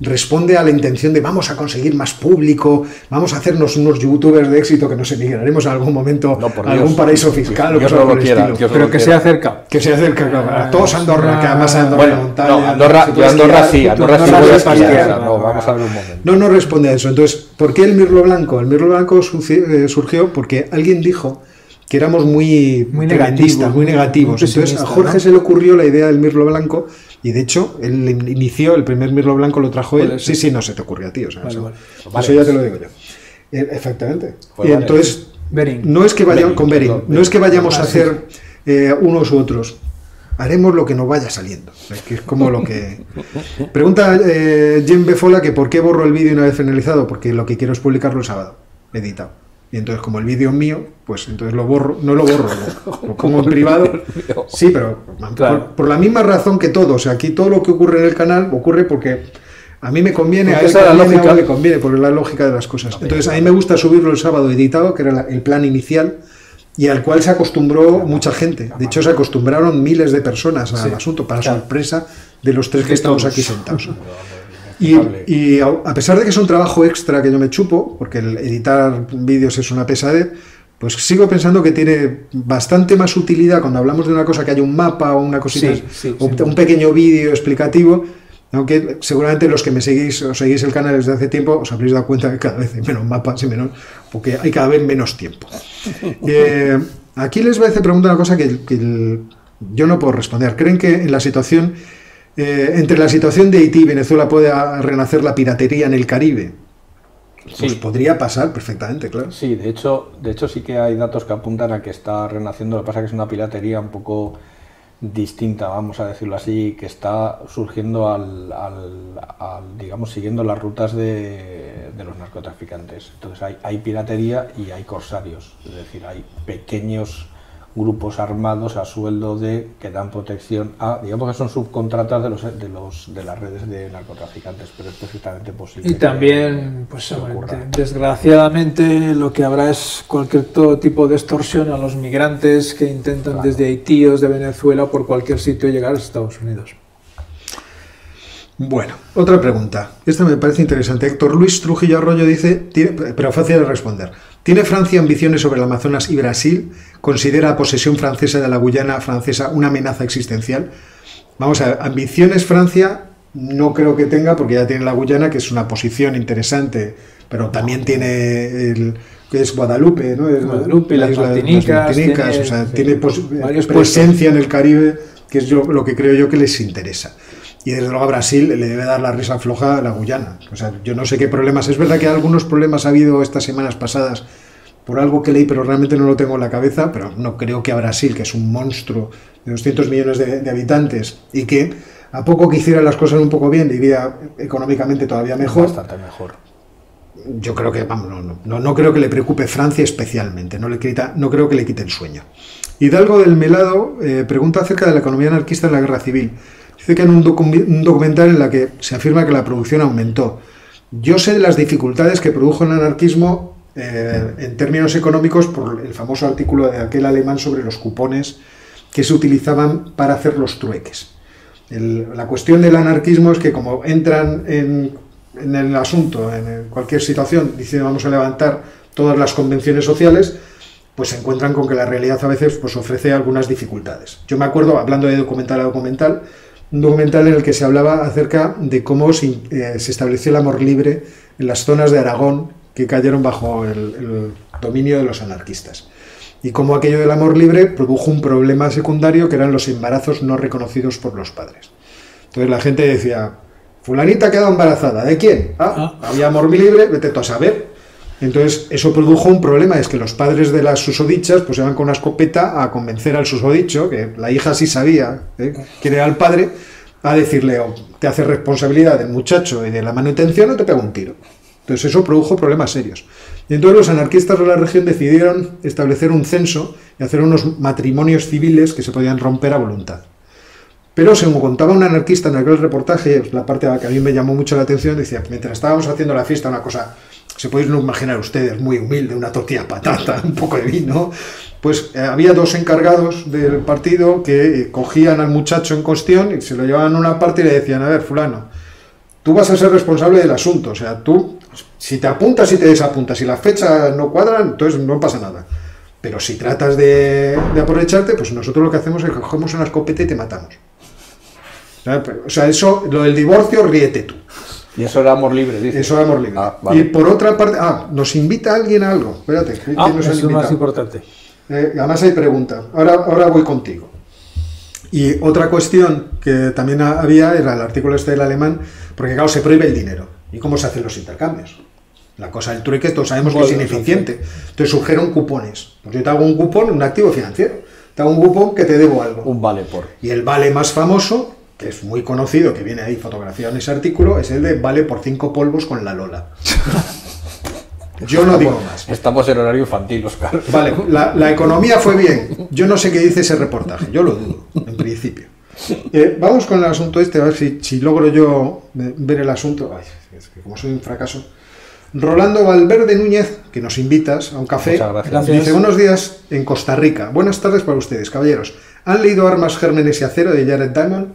responde a la intención de vamos a conseguir más público, vamos a hacernos unos youtubers de éxito que nos emigraremos en algún momento a algún paraíso fiscal o cosas por el estilo. Pero que sea cerca. Que sea cerca, todos Andorra, que además Andorra montaña. No, Andorra sí puedes esquiar. No, vamos a ver un momento. No responde a eso. Entonces, ¿por qué el mirlo blanco? El mirlo blanco surgió porque alguien dijo que éramos muy negativos. Entonces a Jorge se le ocurrió la idea del mirlo blanco. Y de hecho, él inició, el primer mirlo blanco lo trajo él. Sí, no se te ocurrió a ti. O sea, eso ya te lo digo yo. Exactamente. Y entonces, no es que vayamos con Bering, no es que vayamos a hacer unos u otros. Haremos lo que nos vaya saliendo. Que es como lo que. Pregunta Jen Befola que por qué borro el vídeo una vez finalizado. Porque lo que quiero es publicarlo el sábado, editado. Y entonces, como el vídeo es mío, pues entonces lo borro, no lo borro, lo pongo en privado. Sí, pero por la misma razón que todo. O sea, aquí todo lo que ocurre en el canal ocurre porque a mí me conviene, a él le conviene, por la lógica de las cosas. Entonces, a mí me gusta subirlo el sábado editado, que era el plan inicial, y al cual se acostumbró mucha gente. De hecho, se acostumbraron miles de personas al asunto, para sorpresa de los tres que estamos aquí sentados. Y a pesar de que es un trabajo extra que yo me chupo, porque el editar vídeos es una pesadez, pues sigo pensando que tiene bastante más utilidad cuando hablamos de una cosa que haya un mapa o una cosita, un pequeño vídeo explicativo, aunque seguramente los que me seguís o seguís el canal desde hace tiempo os habréis dado cuenta que cada vez hay menos mapas y menos, porque hay cada vez menos tiempo. Aquí les voy a hacer preguntar una cosa que yo no puedo responder. ¿Creen que en la situación... entre la situación de Haití y Venezuela puede renacer la piratería en el Caribe? Pues podría pasar perfectamente, claro. Sí, de hecho sí que hay datos que apuntan a que está renaciendo. Lo que pasa es que es una piratería un poco distinta, vamos a decirlo así, que está surgiendo digamos, siguiendo las rutas de los narcotraficantes. Entonces hay piratería y hay corsarios, es decir, hay pequeños grupos armados a sueldo que dan protección a, digamos que son subcontratas de las redes de narcotraficantes, pero es perfectamente posible. Y también, pues desgraciadamente, lo que habrá es cualquier todo tipo de extorsión a los migrantes que intentan desde Haití o desde Venezuela por cualquier sitio llegar a Estados Unidos. Bueno, otra pregunta. Esta me parece interesante. Héctor Luis Trujillo Arroyo dice, pero fácil de responder. ¿Tiene Francia ambiciones sobre el Amazonas y Brasil? ¿Considera la posesión francesa de la Guyana francesa una amenaza existencial? Vamos a ver, ambiciones Francia no creo que tenga, porque ya tiene la Guyana, que es una posición interesante, pero también tiene que es Guadalupe, ¿no? Guadalupe, las Martinicas, o sea, tiene presencia en el Caribe, que es lo que creo yo que les interesa. Y desde luego a Brasil le debe dar la risa floja a la Guyana. O sea, yo no sé qué problemas. Es verdad que algunos problemas ha habido estas semanas pasadas por algo que leí, pero realmente no lo tengo en la cabeza, pero no creo que a Brasil, que es un monstruo de 200 millones de habitantes y que a poco que hiciera las cosas un poco bien, iría económicamente todavía mejor. Bastante mejor. Yo creo que, vamos, no creo que le preocupe Francia especialmente, no creo que le quite el sueño. Hidalgo del Melado pregunta acerca de la economía anarquista en la guerra civil. Dice que en un documental en la que se afirma que la producción aumentó. Yo sé de las dificultades que produjo el anarquismo en términos económicos por el famoso artículo de aquel alemán sobre los cupones que se utilizaban para hacer los trueques. La cuestión del anarquismo es que como entran en el asunto, en cualquier situación, dicen vamos a levantar todas las convenciones sociales, pues se encuentran con que la realidad a veces pues ofrece algunas dificultades. Yo me acuerdo, hablando de documental a documental, un documental en el que se hablaba acerca de cómo se estableció el amor libre en las zonas de Aragón que cayeron bajo el dominio de los anarquistas. Y cómo aquello del amor libre produjo un problema secundario que eran los embarazos no reconocidos por los padres. Entonces la gente decía, fulanita ha quedado embarazada, ¿de quién? Había amor libre, vete tú a saber. Entonces eso produjo un problema, es que los padres de las susodichas pues iban con una escopeta a convencer al susodicho, que la hija sí sabía quién era el padre, a decirle, te haces responsabilidad del muchacho y de la manutención o te pego un tiro. Entonces eso produjo problemas serios. Y entonces los anarquistas de la región decidieron establecer un censo y hacer unos matrimonios civiles que se podían romper a voluntad. Pero según contaba un anarquista en aquel reportaje, la parte a la que a mí me llamó mucho la atención, decía, mientras estábamos haciendo la fiesta, una cosa, se podéis no imaginar ustedes, muy humilde, una tortilla de patata, un poco de vino, pues había dos encargados del partido que cogían al muchacho en cuestión y se lo llevaban a una parte y le decían, a ver, fulano, tú vas a ser responsable del asunto, o sea, tú, si te apuntas y te desapuntas, si las fechas no cuadran, entonces no pasa nada. Pero si tratas de aprovecharte, pues nosotros lo que hacemos es que cogemos una escopeta y te matamos. O sea, eso, lo del divorcio, ríete tú. Y eso era amor libre, dice. Eso era amor libre. Vale. Y por otra parte, nos invita alguien a algo. Espérate, ¿quién nos eso ha es lo más invitado? importante. Además hay pregunta. Ahora voy contigo. Y otra cuestión que también había era el artículo este del alemán, porque claro, se prohíbe el dinero. ¿Y cómo se hacen los intercambios? La cosa del trueque, todos sabemos que es ineficiente. Entonces surgieron cupones. Pues yo te hago un cupón, un activo financiero. Te hago un cupón que te debo algo. Un vale por. Y el vale más famoso, que es muy conocido, que viene ahí fotografiado en ese artículo, es el de vale por 5 polvos con la Lola. Yo no digo más. Estamos en horario infantil, Oscar. Vale, la economía fue bien. Yo no sé qué dice ese reportaje, yo lo dudo, en principio. Vamos con el asunto este, a ver si logro yo ver el asunto. Ay, es que como soy un fracaso. Rolando Valverde Núñez, que nos invitas a un café, dice, buenos días en Costa Rica. Buenas tardes para ustedes, caballeros. ¿Han leído Armas, Gérmenes y Acero de Jared Diamond?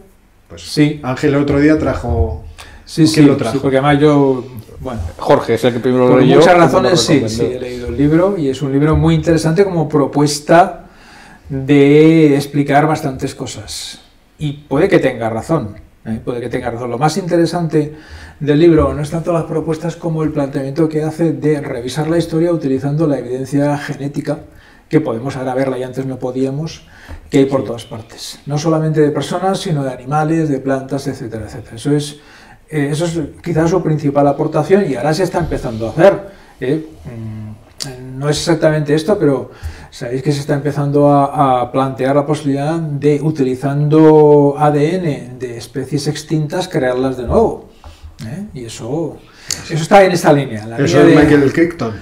Pues sí. Ángel el otro día trajo... Sí, ¿Quién lo trajo? sí, porque además yo... Bueno, Jorge es el que primero lo por leyó. muchas razones sí, he leído el libro y es un libro muy interesante como propuesta de explicar bastantes cosas. Y puede que tenga razón, puede que tenga razón. Lo más interesante del libro no es tanto las propuestas como el planteamiento que hace de revisar la historia utilizando la evidencia genética, que podemos ahora verla y antes no podíamos, que hay por todas partes. No solamente de personas, sino de animales, de plantas, etcétera, etcétera. Eso es quizás su principal aportación y ahora se está empezando a hacer. No es exactamente esto, pero sabéis que se está empezando a plantear la posibilidad de, utilizando ADN de especies extintas, crearlas de nuevo. Y eso está en esta línea. Eso es Michael Crichton.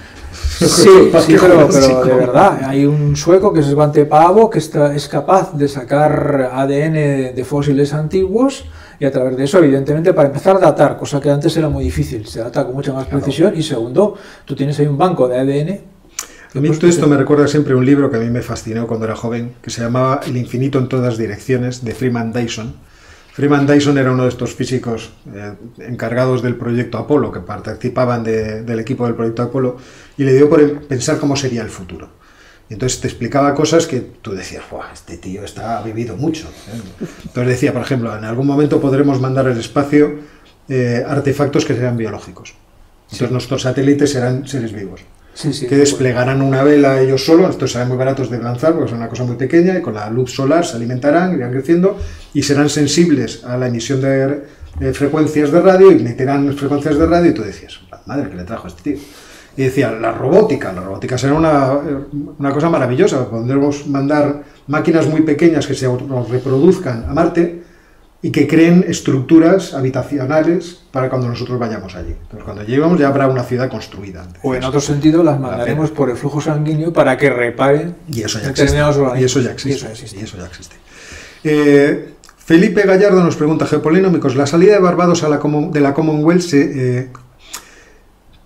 Sí, pero de verdad, hay un sueco que es Svante Paavo que es capaz de sacar ADN de fósiles antiguos y a través de eso, evidentemente, para empezar a datar, cosa que antes era muy difícil, se data con mucha más precisión y segundo, tú tienes ahí un banco de ADN. A mí todo esto me recuerda siempre un libro que a mí me fascinó cuando era joven, que se llamaba El infinito en todas direcciones, de Freeman Dyson. Freeman Dyson era uno de estos físicos encargados del proyecto Apolo, que participaban del equipo del proyecto Apolo, y le dio por pensar cómo sería el futuro. Y entonces te explicaba cosas que tú decías, este tío ha vivido mucho. Entonces decía, por ejemplo, en algún momento podremos mandar al espacio artefactos que serán biológicos. Entonces nuestros satélites serán seres vivos. Que desplegarán una vela ellos solos, estos serán muy baratos de lanzar porque son una cosa muy pequeña y con la luz solar se alimentarán, irán creciendo y serán sensibles a la emisión de frecuencias de radio y meterán frecuencias de radio y tú decías, madre que le trajo a este tío. Y decía, la robótica será una cosa maravillosa, podremos mandar máquinas muy pequeñas que se reproduzcan a Marte y que creen estructuras habitacionales para cuando nosotros vayamos allí. Entonces, cuando lleguemos ya habrá una ciudad construida. O en otro sentido, las mandaremos por el flujo sanguíneo para que reparen. Y eso ya existe. Felipe Gallardo nos pregunta, geopolinómicos, la salida de Barbados de la Commonwealth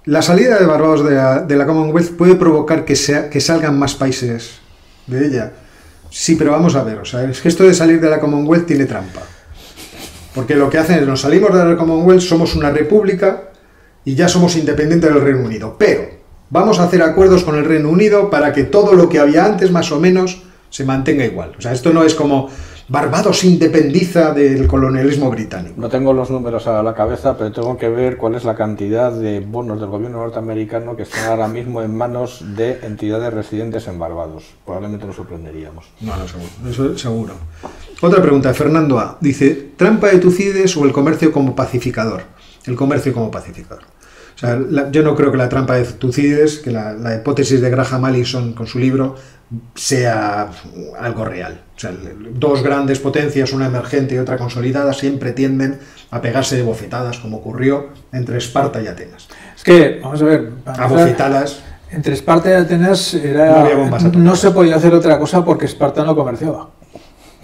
la salida de Barbados de la Commonwealth puede provocar que salgan más países de ella. Sí, pero vamos a ver, o sea, es que esto de salir de la Commonwealth tiene trampa. porque lo que hacen es nos salimos de la Commonwealth, somos una república y ya somos independientes del Reino Unido, pero vamos a hacer acuerdos con el Reino Unido para que todo lo que había antes más o menos se mantenga igual. O sea, esto no es como Barbados se independiza del colonialismo británico. No tengo los números a la cabeza, pero tengo que ver cuál es la cantidad de bonos del gobierno norteamericano que están ahora mismo en manos de entidades residentes en Barbados. Probablemente nos sorprenderíamos. No, seguro. Eso seguro. Otra pregunta, Fernando A. Dice, ¿trampa de Tucídides o el comercio como pacificador? El comercio como pacificador. O sea, yo no creo que la trampa de Tucídides, que la hipótesis de Graham Allison con su libro, sea algo real. O sea, dos grandes potencias, una emergente y otra consolidada, siempre tienden a pegarse de bofetadas, como ocurrió entre Esparta y Atenas. Es que, vamos a ver, a bofetadas. Entre Esparta y Atenas no se podía hacer otra cosa porque Esparta no comerciaba.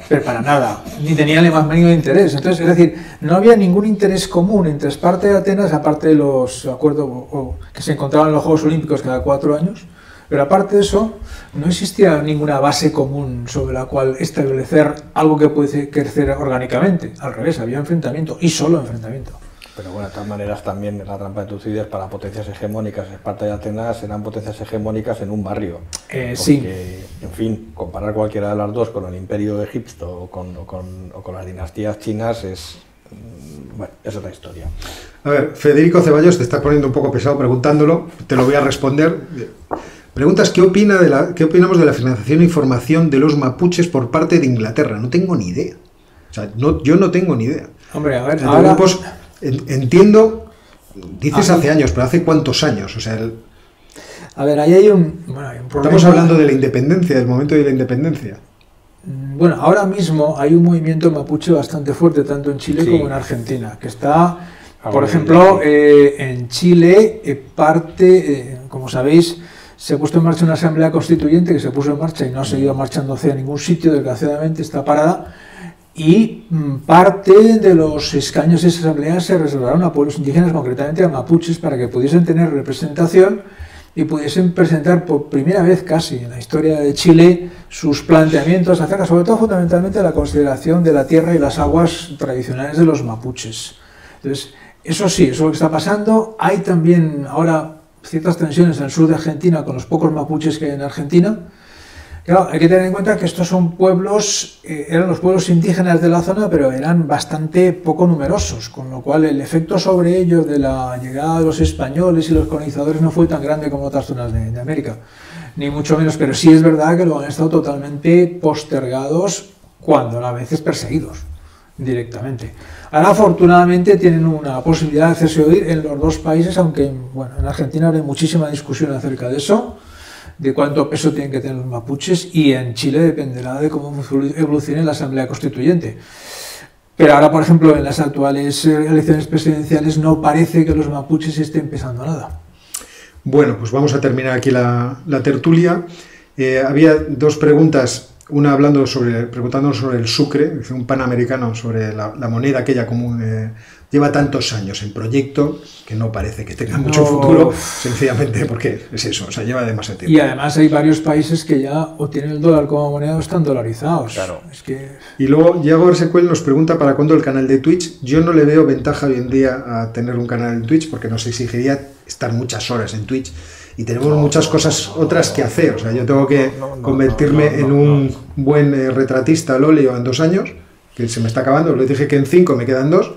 Pero para nada, ni tenía ni más mínimo interés. Entonces, es decir, no había ningún interés común entre Esparta y Atenas, aparte de los acuerdos que se encontraban en los Juegos Olímpicos cada 4 años. Pero aparte de eso, no existía ninguna base común sobre la cual establecer algo que puede crecer orgánicamente. Al revés, había enfrentamiento, y solo enfrentamiento. Pero bueno, de todas maneras también la trampa de Tucídides para potencias hegemónicas, Esparta y Atenas eran potencias hegemónicas en un barrio. Sí. En fin, comparar cualquiera de las dos con el imperio egipcio o con las dinastías chinas es otra historia. A ver, Federico Ceballos te está poniendo un poco pesado preguntándolo, te lo voy a responder. Preguntas, ¿qué opinamos de la financiación e información de los mapuches por parte de Inglaterra? No tengo ni idea. O sea, yo no tengo ni idea. Hombre, a ver, ahora... Entiendo, dices hace años, pero ¿hace cuántos años? O sea, a ver, ahí hay un problema. Estamos hablando de la independencia, del momento de la independencia. Bueno, ahora mismo hay un movimiento mapuche bastante fuerte, tanto en Chile como en Argentina, que está, por ejemplo, en Chile, como sabéis, se ha puesto en marcha una asamblea constituyente que se puso en marcha y no ha seguido marchando hacia ningún sitio, desgraciadamente está parada. Y parte de los escaños de esa asamblea se reservaron a pueblos indígenas, concretamente a mapuches, para que pudiesen tener representación y pudiesen presentar por primera vez casi en la historia de Chile sus planteamientos acerca, sobre todo fundamentalmente, de la consideración de la tierra y las aguas tradicionales de los mapuches. Entonces, eso sí, eso es lo que está pasando. Hay también ahora ciertas tensiones en el sur de Argentina con los pocos mapuches que hay en Argentina. Claro, hay que tener en cuenta que estos son pueblos, eran los pueblos indígenas de la zona, pero eran bastante poco numerosos, con lo cual el efecto sobre ellos de la llegada de los españoles y los colonizadores no fue tan grande como otras zonas de América, ni mucho menos, pero sí es verdad que lo han estado totalmente postergados cuando a veces perseguidos directamente. Ahora afortunadamente tienen una posibilidad de hacerse oír en los dos países, aunque bueno, en Argentina hay muchísima discusión acerca de eso, de cuánto peso tienen que tener los mapuches, y en Chile dependerá de cómo evolucione la Asamblea Constituyente. Pero ahora, por ejemplo, en las actuales elecciones presidenciales no parece que los mapuches estén pesando nada. Bueno, pues vamos a terminar aquí la tertulia. Había dos preguntas, una preguntándonos sobre el sucre, un panamericano, sobre la moneda aquella común. Lleva tantos años en proyecto que no parece que tenga mucho futuro, sencillamente porque es eso, o sea, lleva demasiado tiempo. Y además hay varios países que ya o tienen el dólar como moneda o están dolarizados. Claro. Es que... Y luego Diego Arsecuel nos pregunta para cuándo el canal de Twitch. Yo no le veo ventaja hoy en día a tener un canal en Twitch porque nos exigiría estar muchas horas en Twitch y tenemos muchas cosas otras que hacer. O sea, yo tengo que convertirme en un buen retratista al óleo en 2 años, que se me está acabando. Le dije que en 5 me quedan 2.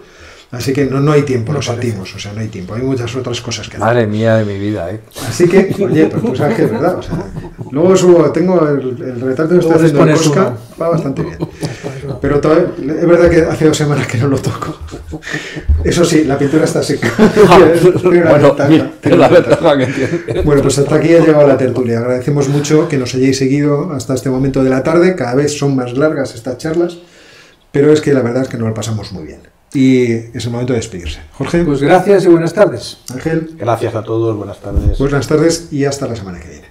Así que no hay tiempo, lo sentimos, o sea, no hay tiempo, hay muchas otras cosas que hacer. Madre mía de mi vida, ¿eh? Así que, oye, pero tú sabes que es verdad, o sea, luego tengo el retrato que estoy haciendo en Cosca, va bastante bien. Pero todavía, es verdad que hace 2 semanas que no lo toco. Eso sí, la pintura está seca. Bueno, pues hasta aquí ha llegado la tertulia. Agradecemos mucho que nos hayáis seguido hasta este momento de la tarde, cada vez son más largas estas charlas, pero es que la verdad es que nos lo pasamos muy bien. Y es el momento de despedirse. Jorge. Pues gracias y buenas tardes. Ángel. Gracias a todos, buenas tardes. Buenas tardes y hasta la semana que viene.